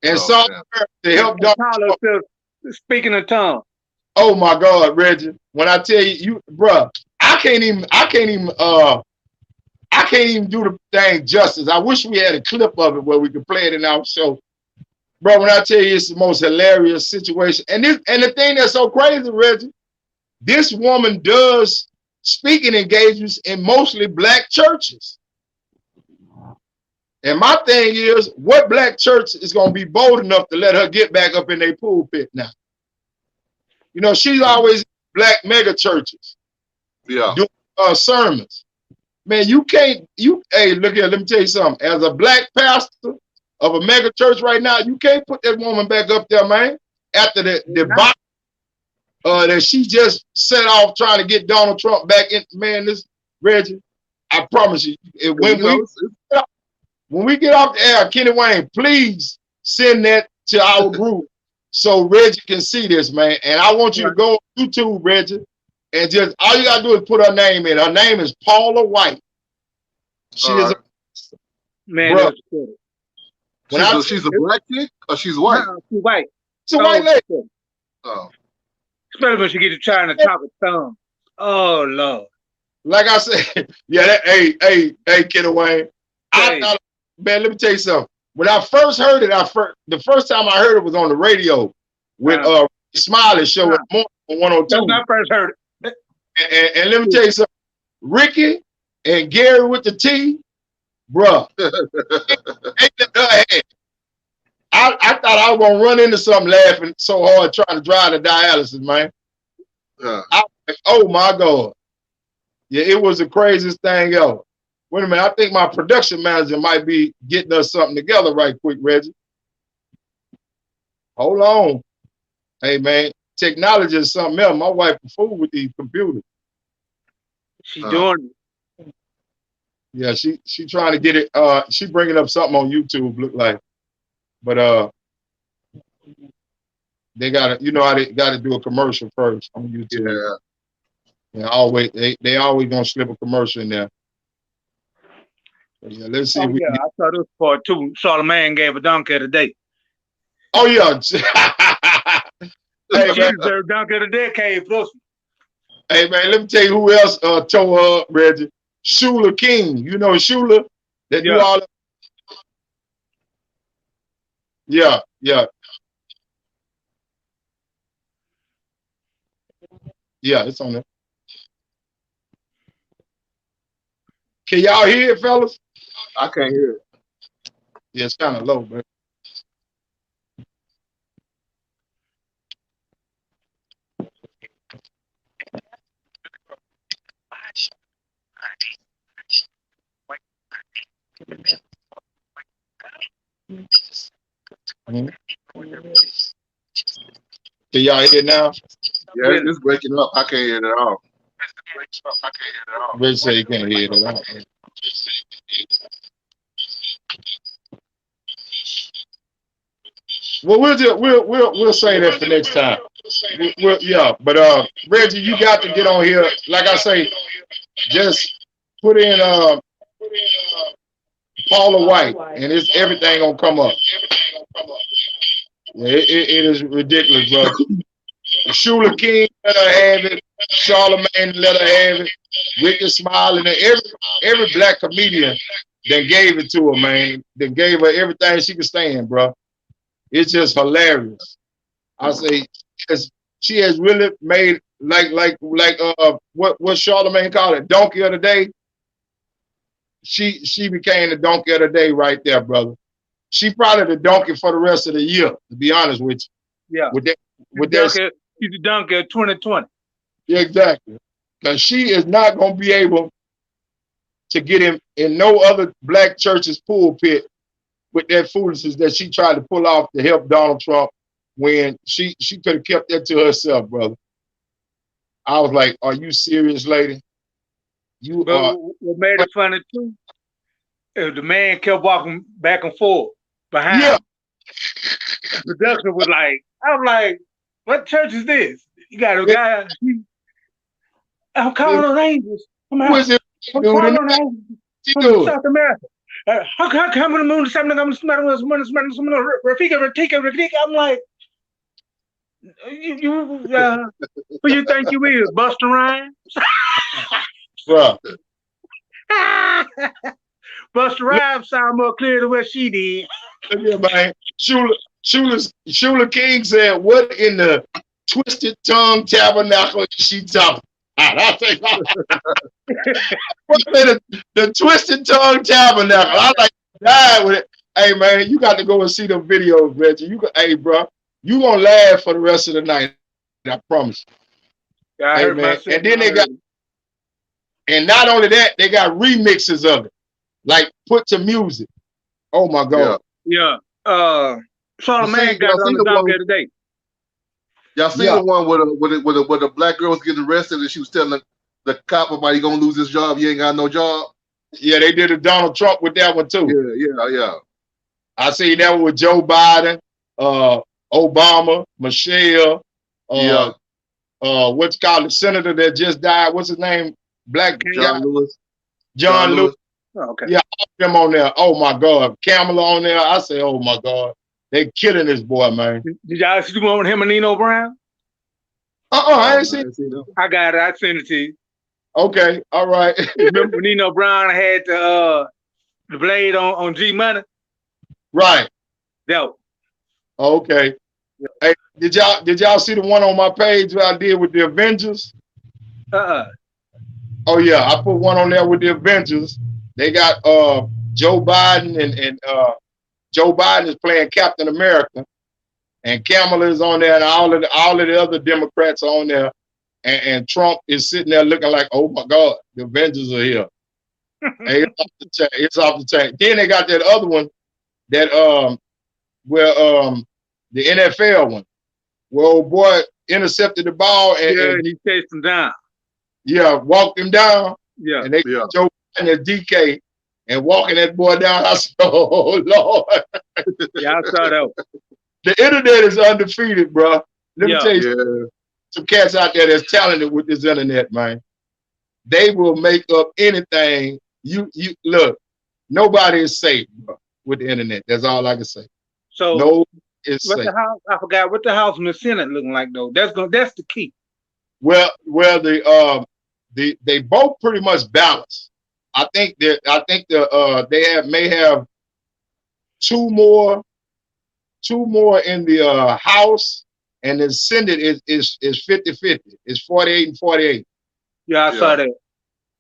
And South America to help Donald Trump. Speaking of tongue. Oh my God, Reggie. When I tell you, bruh, I can't even do the thing justice. I wish we had a clip of it where we could play it in our show. Bro, when I tell you it's the most hilarious situation. And the thing that's so crazy, Reggie, this woman does speaking engagements in mostly black churches. And my thing is, what black church is going to be bold enough to let her get back up in their pulpit now? You know, she's always in black mega churches. Yeah. Doing sermons. Man, hey, look here, let me tell you something. As a black pastor of a mega church right now, you can't put that woman back up there, man. After the debacle that she just set off trying to get Donald Trump back in, man, this, Reggie, I promise you, when we get off the air, Kenny Wayne, please send that to our group so Reggie can see this, man. And I want you to go on YouTube, Reggie, and just all you gotta do is put her name in. Her name is Paula White. She is man. She's a black chick or she's white? No, she's white. It's a white lady. Oh. Especially when she gets to trying to talk with tongue. Oh Lord. Like I said, yeah, hey, Kenny Wayne. I thought, man, let me tell you something. When I first heard it, the first time I heard it was on the radio with Smiley show at morning on 102. That's when I first heard it. And let me tell you something. Ricky and Gary with the T, bruh. I thought I was gonna run into something laughing so hard trying to drive to dialysis, man. Oh my God. Yeah, it was the craziest thing ever. Wait a minute, I think my production manager might be getting us something together right quick, Reggie. Hold on. Hey man, technology is something else. My wife is fool with these computers. She's doing it. Yeah, she trying to get it. She bringing up something on YouTube, look like. But they gotta, you know how they gotta do a commercial first on YouTube. Yeah, always they always gonna slip a commercial in there. Yeah, let's see. I saw this part too. Charlamagne gave a donkey today. Oh yeah. Hey, man, the donkey of the decade, plus. Hey man, let me tell you who else tore her up, Reggie. Shula King. You know Shula? That do all that. Yeah. Yeah, it's on there. Can y'all hear it, fellas? I can't hear it. Yeah, it's kind of low, but can y'all hear it now? Yeah, it's breaking up. I can't hear it at all. Reggie said you can't hear it at all. Well, we'll say that for next time. But Reggie, you got to get on here. Like I say, just put in Paula White, and everything gonna come up. Yeah, it is ridiculous, bro. Shula King let her have it. Charlamagne let her have it. Ricky Smiley, and every black comedian that gave it to her, man. That gave her everything she could stand, bro. It's just hilarious. I say, she has really made like what Charlamagne called it, donkey of the day. She became the donkey of the day right there, brother. She probably the donkey for the rest of the year, to be honest with you. Yeah. She's the donkey of 2020. Yeah, exactly. Because she is not gonna be able to get in no other black church's pulpit with that foolishness that she tried to pull off to help Donald Trump, when she could have kept that to herself, brother. I was like, are you serious, lady? You But are. what made it funny too is the man kept walking back and forth behind Yeah. him. The production was like, I'm like, what church is this? You got a guy. I'm calling on angels. I'm Who is it, I'm dude? calling And on angels she from do it. South America. How come the moon? Something I'm Rafika. I'm like, who you think you is, Busta Rhymes? Bruh. Busta Rhymes sound more clear than what she did. Yeah, man. Shula King said, "What in the twisted tongue tabernacle is she talking?" I think the twisted tongue tabernacle. I like died with it. Hey man, you got to go and see the videos, Reggie. Hey, bro, you gonna laugh for the rest of the night. I promise. Yeah, I Hey heard man, myself. and then and not only that, they got remixes of it, like put to music. Oh my God. Yeah. Charlamagne got y'all it on see the the dock one? today. Y'all see Yeah. the one where the black girl was getting arrested and she was telling the cop about he gonna lose his job. You ain't got no job. Yeah, they did a Donald Trump with that one too. Yeah. I see that one with Joe Biden, Obama, Michelle, what's called the senator that just died. What's his name? Black John guy. Lewis. John Lewis. Oh, okay. Yeah, all of them on there. Oh my God. Kamala on there. I say, oh my God. They killing this boy, man. Did y'all see the one with him and Nino Brown? I ain't seen. I got it. I sent it to you. Okay, all right. Remember when Nino Brown had the blade on G Money? Right. That Okay. Hey, did y'all see the one on my page that I did with the Avengers? Oh yeah, I put one on there with the Avengers. They got Joe Biden and Joe Biden is playing Captain America, and Kamala is on there, and all of the other Democrats are on there, and Trump is sitting there looking like, oh my God, the Avengers are here. Hey, it's off the chain. Then they got that other one that where the NFL one, where old boy intercepted the ball and he chased him down. Yeah, walked him down. Yeah. And they Joe Biden and DK and walking that boy down. I said, oh Lord. Yeah, I saw that. The internet is undefeated, bro. Let me tell you, some cats out there that's talented with this internet, man. They will make up anything. You look, nobody is safe, bro, with the internet. That's all I can say. So no, it's safe. The house, I forgot what the House and the Senate looking like though. That's the key. Well, they both pretty much balance. I think they may have two more in the House, and the Senate is 50-50. It's 48 and 48. Yeah, I saw that.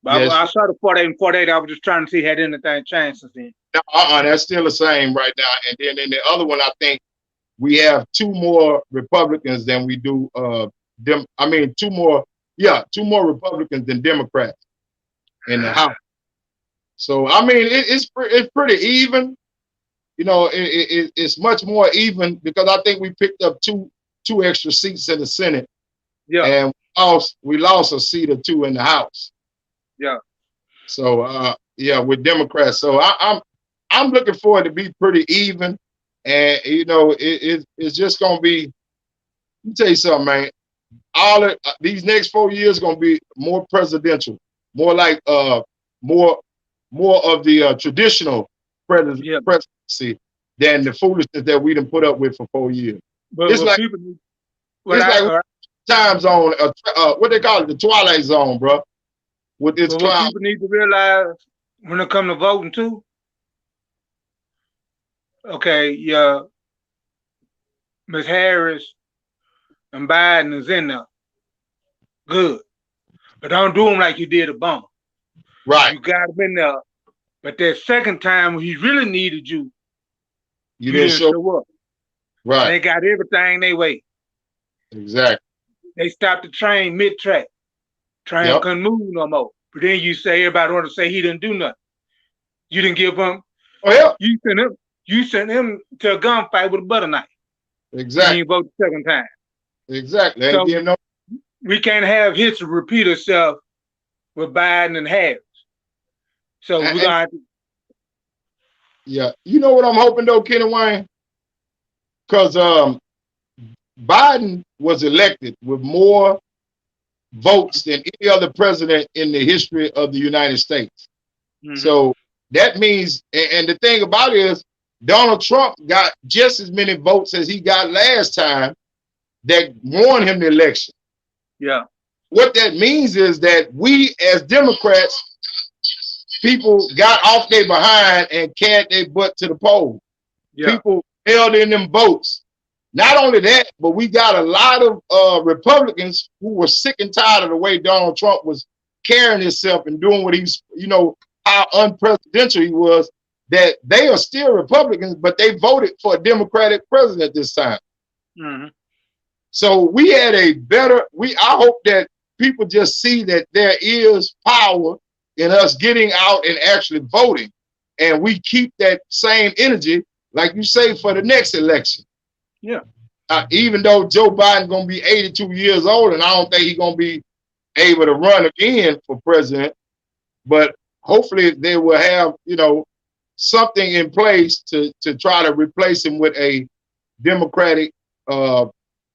But yes. I saw the 48 and 48. I was just trying to see had anything changed since then. That's still the same right now. And then in the other one, I think we have two more Republicans than we do two more Republicans than Democrats in the House. So I mean, it's pretty even. You know, it's much more even because I think we picked up two extra seats in the Senate. Yeah. And we lost a seat or two in the House. Yeah. So with Democrats. So I'm looking for it to be pretty even. And you know, it's just gonna be. Let me tell you something, man. All of these next 4 years gonna be more presidential, more like more of the traditional presidency than the foolishness that we done put up with for 4 years. But it's like time zone, what they call it, the Twilight Zone, bro. With this what people need to realize when it comes to voting too. Okay, yeah, Ms. Harris and Biden is in there. Good. But don't do them like you did Obama. Right. You got him in there. But that second time when he really needed you, you didn't show up. Right. And they got everything they way. Exactly. They stopped the train mid-track. Train couldn't move no more. But then you say everybody want to say he didn't do nothing. You didn't give him. Oh yeah. You sent him to a gunfight with a butter knife. Exactly. You vote the second time. Exactly. So we can't have history repeat itself with Biden and Harris. So we're gonna have to. Yeah, you know what I'm hoping though, Kenny Wayne, because Biden was elected with more votes than any other president in the history of the United States. Mm-hmm. So that means, and the thing about it is, Donald Trump got just as many votes as he got last time that won him the election. Yeah. What that means is that we as Democrats, people got off their behind and carried their butt to the poll. Yeah. People held in them votes. Not only that, but we got a lot of Republicans who were sick and tired of the way Donald Trump was carrying himself and doing what he's, you know, how unprecedented he was, that they are still Republicans, but they voted for a Democratic president this time. Mm-hmm. So we had a better, I hope that people just see that there is power in us getting out and actually voting. And we keep that same energy, like you say, for the next election. Yeah. Even though Joe Biden's going to be 82 years old, and I don't think he's going to be able to run again for president, but hopefully they will have, you know, something in place to try to replace him with a Democratic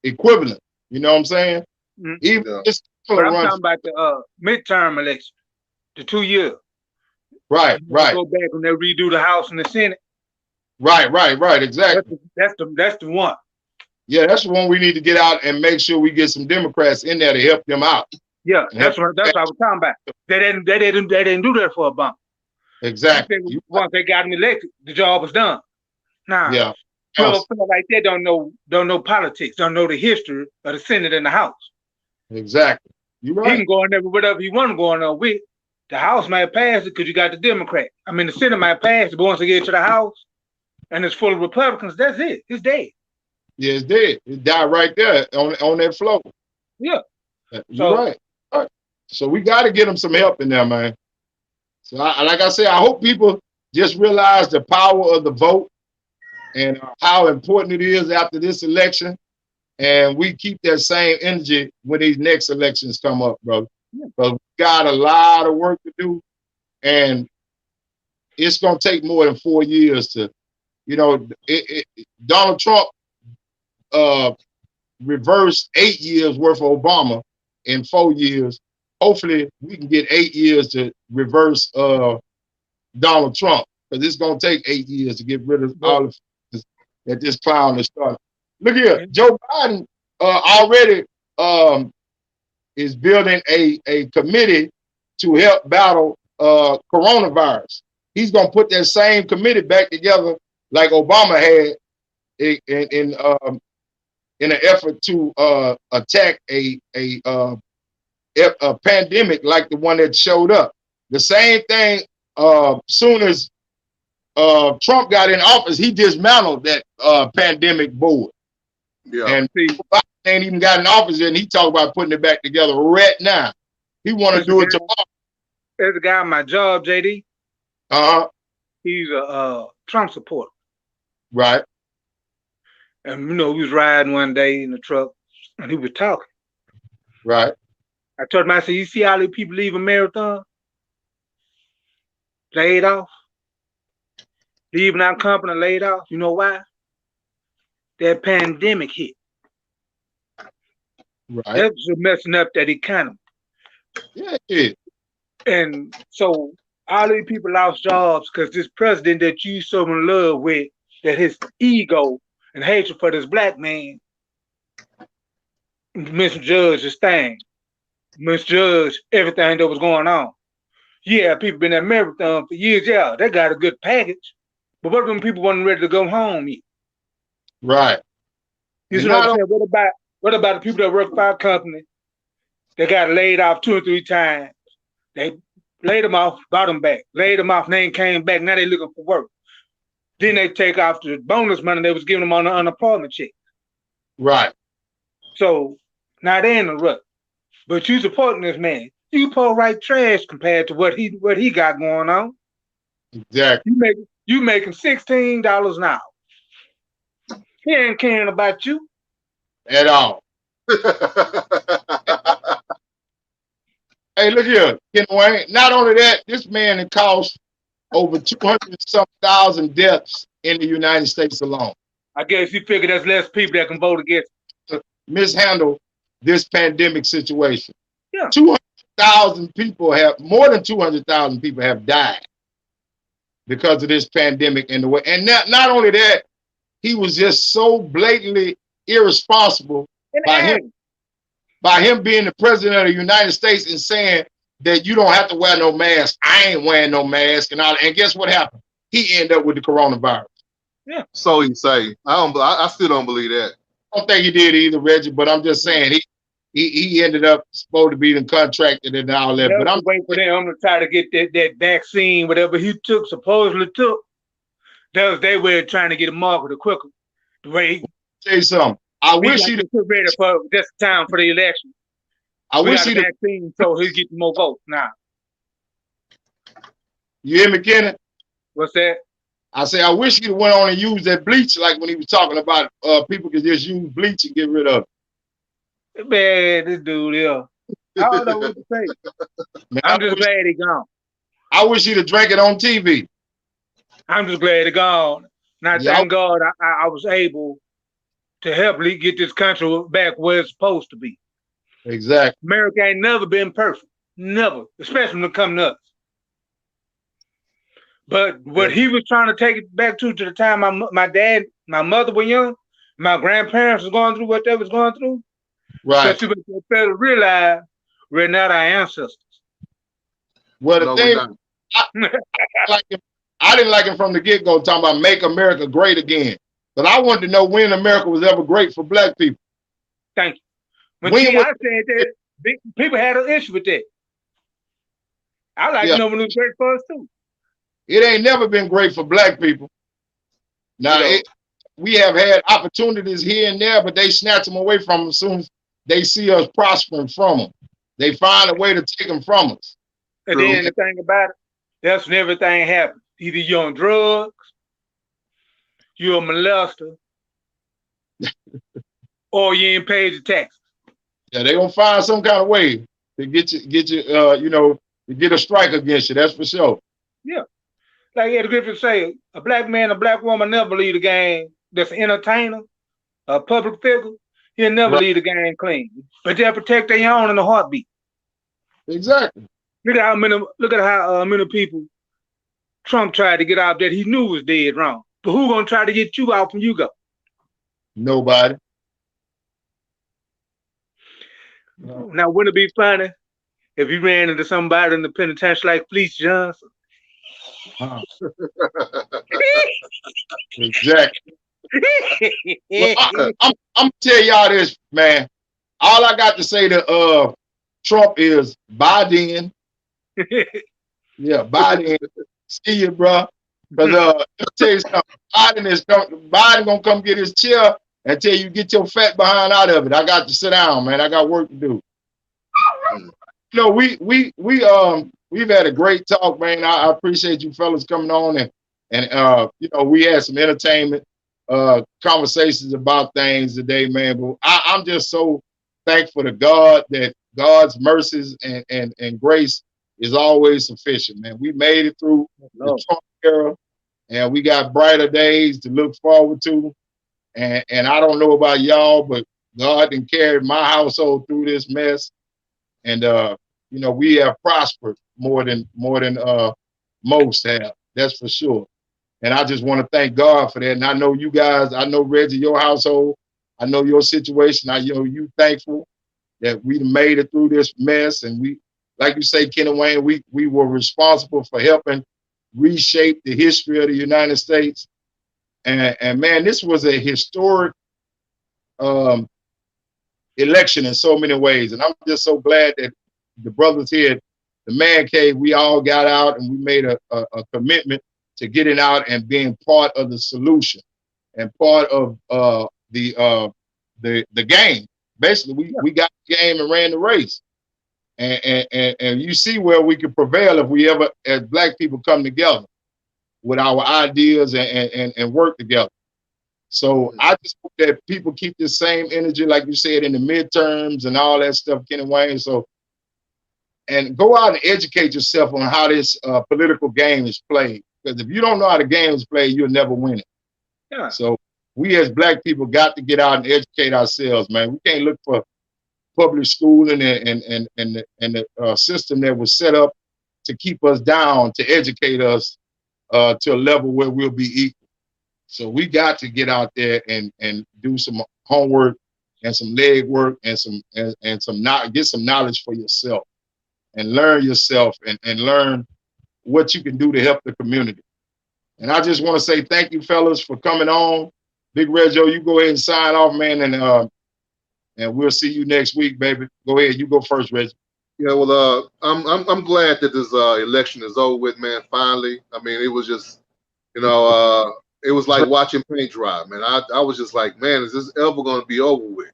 equivalent. You know what I'm saying? Mm-hmm. Even but I'm talking about the midterm election, the 2 years. Right. Go back and they redo the House and the Senate. Right. Exactly. That's the one. Yeah, that's the one we need to get out and make sure we get some Democrats in there to help them out. Yeah, that's what I was talking about. They didn't do that for Obama. Exactly. Once they got him elected, the job was done. Now, yeah, people like that don't know politics, don't know the history of the Senate and the House. Exactly. You're right. He can go in there with whatever he want to go in there with. The House might pass it because you got the Democrat. I mean, the Senate might pass it, but once they get to the House and it's full of Republicans, that's it. It's dead. Yeah, it's dead. It died right there on that floor. Yeah. You're right. All right. So we got to get them some help in there, man. So like I said, I hope people just realize the power of the vote and how important it is after this election. And we keep that same energy when these next elections come up, bro. Yeah. But we got a lot of work to do. And it's going to take more than 4 years to, you know, Donald Trump reversed 8 years worth of Obama in 4 years. Hopefully we can get 8 years to reverse Donald Trump, because it's going to take 8 years to get rid of all of that this clown has started. Look here, Joe Biden already is building a committee to help battle coronavirus. He's going to put that same committee back together like Obama had in an effort to attack a pandemic like the one that showed up. The same thing, soon as Trump got in office, he dismantled that pandemic board. Yeah. And Biden ain't even got in office yet, and he talked about putting it back together right now. He want to do it tomorrow. There's a guy on my job, JD. He's a Trump supporter. Right. And, you know, we was riding one day in the truck, and he was talking. Right. I told him, I said, you see how these people leave a marathon? Laid off. Leaving our company laid off. You know why? That pandemic hit. Right. That's messing up that economy. Yeah, it is. And so all these people lost jobs because this president that you so in love with, that his ego and hatred for this black man misjudged his thing. Misjudged everything that was going on. Yeah, people been at marathon for years. Yeah, they got a good package. But what if them people wasn't ready to go home yet? Right. You see what I'm saying? What about the people that work for our company that got laid off 2 or 3 times? They laid them off, got them back. Laid them off, and they came back. Now they looking for work. Then they take off the bonus money they was giving them on the unemployment check. Right. So now they in a rut. But you supporting this man. You pull right trash compared to what he got going on. Exactly. You making $16 an hour. He ain't caring about you at all. Hey, look here, Ken Wayne. Not only that, this man had caused over 200,000 deaths in the United States alone. I guess you figure there's less people that can vote against. Mishandle this pandemic situation. Yeah. 200,000 people more than 200,000 people have died because of this pandemic and the way. And not only that, he was just so blatantly irresponsible by him being the president of the United States and saying that you don't have to wear no mask. I ain't wearing no mask and all. And guess what happened? He ended up with the coronavirus. Yeah. So he say. I still don't believe that. I don't think he did either, Reggie. But I'm just saying he ended up supposed to be contracted and all that. But I'm waiting for them to try to get that vaccine, whatever he supposedly took. They were trying to get it marketed quicker. The way tell you something. I wish he'd have ready for just time for the election. I wish he'd vaccine so he'd get more votes now. You hear me, Kenneth? What's that? I say I wish he'd went on and used that bleach like when he was talking about people could just use bleach and get rid of it. Man, this dude here. I don't know what to say. Man, I'm just glad he gone. I wish he'd have drank it on TV. I'm just glad he gone. Now, thank God I was able to help get this country back where it's supposed to be. Exactly. America ain't never been perfect. Never. Especially when it comes to us. But what he was trying to take it back to the time my mother were young, my grandparents was going through what they was going through. Right. So you better realize we're not our ancestors. Well, the thing, I didn't like him from the get-go talking about make America great again. But I wanted to know when America was ever great for black people. Thank you. I said that, people had an issue with that. I like to know when it was great for us too. It ain't never been great for black people. Now, we have had opportunities here and there, but they snatch them away from them as soon as they see us prospering from them. They find a way to take them from us. And then the thing about it, that's when everything happens. Either you're on drugs, you're a molester, or you ain't paid the taxes. Yeah, they gonna find some kind of way to get you, to get a strike against you. That's for sure. Yeah, like Eddie Griffin say, a black man, a black woman never leave the game. That's an entertainer, a public figure. He'll never leave the game clean. But they'll protect their own in a heartbeat. Exactly. Look at how many people Trump tried to get out that he knew was dead wrong. But who gonna try to get you out when you go? Nobody. No. Now, wouldn't it be funny if you ran into somebody in the penitentiary like Fleece Johnson? Exactly. Well, I'm gonna tell y'all this, man. All I got to say to Trump is bye then. Yeah, bye then. See you, bro. Because I'll tell you something. Biden gonna come get his chair and tell you get your fat behind out of it. I got to sit down, man. I got work to do. We've had a great talk, man. I appreciate you fellas coming on and we had some entertainment conversations about things today, man. But I'm just so thankful to God that God's mercies and grace is always sufficient, man. We made it through the Trump era, and we got brighter days to look forward to. And I don't know about y'all, but God done carried my household through this mess. And we have prospered more than most have. That's for sure. And I just want to thank God for that. And I know you guys, I know Reggie, your household, I know your situation. I know you thankful that we made it through this mess. And we, like you say, Ken and Wayne, we were responsible for helping reshape the history of the United States. And man, this was a historic election in so many ways. And I'm just so glad that the brothers here at the Man Cave, we all got out and we made a commitment to getting out and being part of the solution and part of the game. Basically, we got the game and ran the race. And you see where we can prevail if we ever, as black people, come together with our ideas and work together. So I just hope that people keep the same energy, like you said, in the midterms and all that stuff, Kenny Wayne. So and go out and educate yourself on how this political game is played. Because if you don't know how the game is played, you'll never win it. Yeah. So we as black people got to get out and educate ourselves, man. We can't look for public school and the system that was set up to keep us down, to educate us to a level where we'll be equal. So we got to get out there and do some homework and some leg work and get some knowledge for yourself and learn yourself and learn what you can do to help the community. And I just want to say thank you, fellas, for coming on. Big Reggio, you go ahead and sign off, man, and we'll see you next week, baby. Go ahead, you go first, Reggie. Yeah, well, I'm glad that this election is over with, man. Finally, I mean, it was just, it was like watching paint dry, man. I was just like, man, is this ever going to be over with?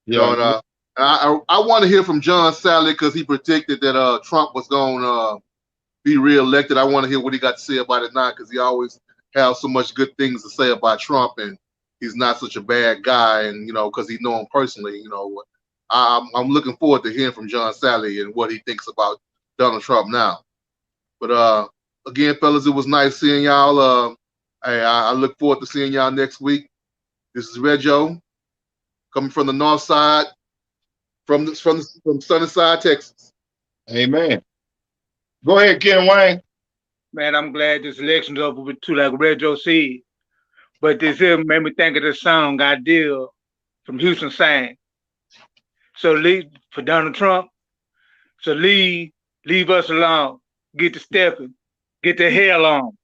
You know, and I want to hear from John Sally because he predicted that Trump was going to be reelected. I want to hear what he got to say about it now because he always has so much good things to say about Trump, and he's not such a bad guy, and because he know him personally, I'm looking forward to hearing from John Sally and what he thinks about Donald Trump now. But again, fellas, it was nice seeing y'all. I look forward to seeing y'all next week. This is Reggio coming from the north side, from Sunnyside, Texas. Amen. Go ahead, Ken Wayne. Man, I'm glad this election's over with too, like Reggio said. But this here made me think of this song I did from Houston sang. So leave for Donald Trump. So leave us alone. Get to stepping. Get the hell on.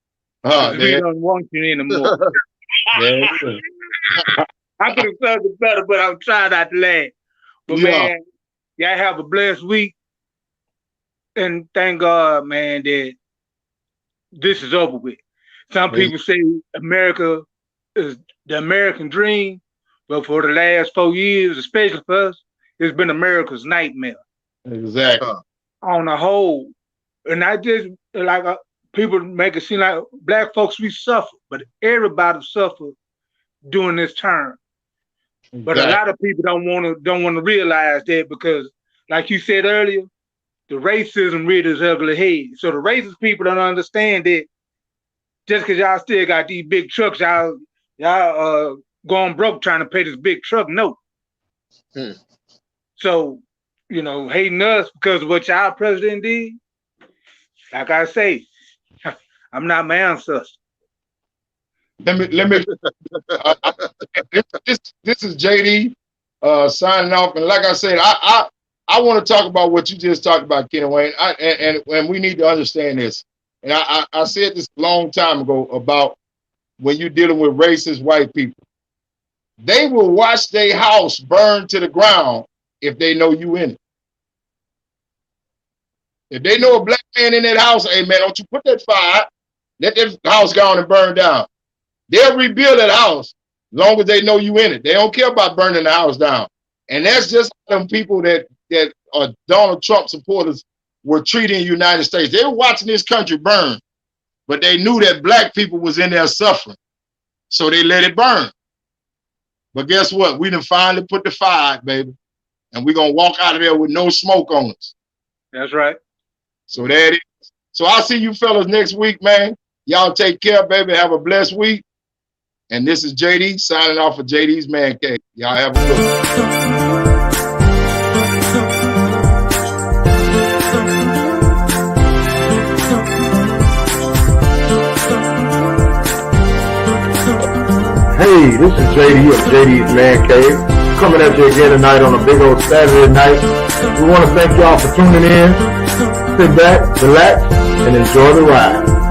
We don't want you anymore. I could have said it better, but I'm trying not to laugh. But man, y'all have a blessed week. And thank God, man, that this is over with. Some people say America is the American dream, but for the last 4 years, especially for us, it's been America's nightmare. Exactly. On the whole. And I just, like, people make it seem like black folks, we suffer, but everybody suffered during this term. Exactly. But a lot of people don't want to realize that because, like you said earlier, the racism reared its ugly head. So the racist people don't understand that just because y'all still got these big trucks, y'all going broke trying to pay this big truck note. So, hating us because of what y'all president did, like I say, I'm not my ancestor. Let me. This is JD signing off, and like I said, I want to talk about what you just talked about, Kenny Wayne, and we need to understand this. And I said this a long time ago about when you're dealing with racist white people, they will watch their house burn to the ground if they know you in it. If they know a black man in that house, hey man, don't you put that fire out, let that house go on and burn down. They'll rebuild that house as long as they know you in it. They don't care about burning the house down. And that's just them people that are Donald Trump supporters were treating the United States. They were watching this country burn, but they knew that black people was in there suffering. So they let it burn. But guess what? We done finally put the fire out, baby. And we're going to walk out of there with no smoke on us. That's right. So there it is. So I'll see you fellas next week, man. Y'all take care, baby. Have a blessed week. And this is JD signing off for JD's Mancave. Y'all have a good one. Hey, this is JD of JD's Mancave, coming at you again tonight on a big old Saturday night. We want to thank y'all for tuning in. Sit back, relax, and enjoy the ride.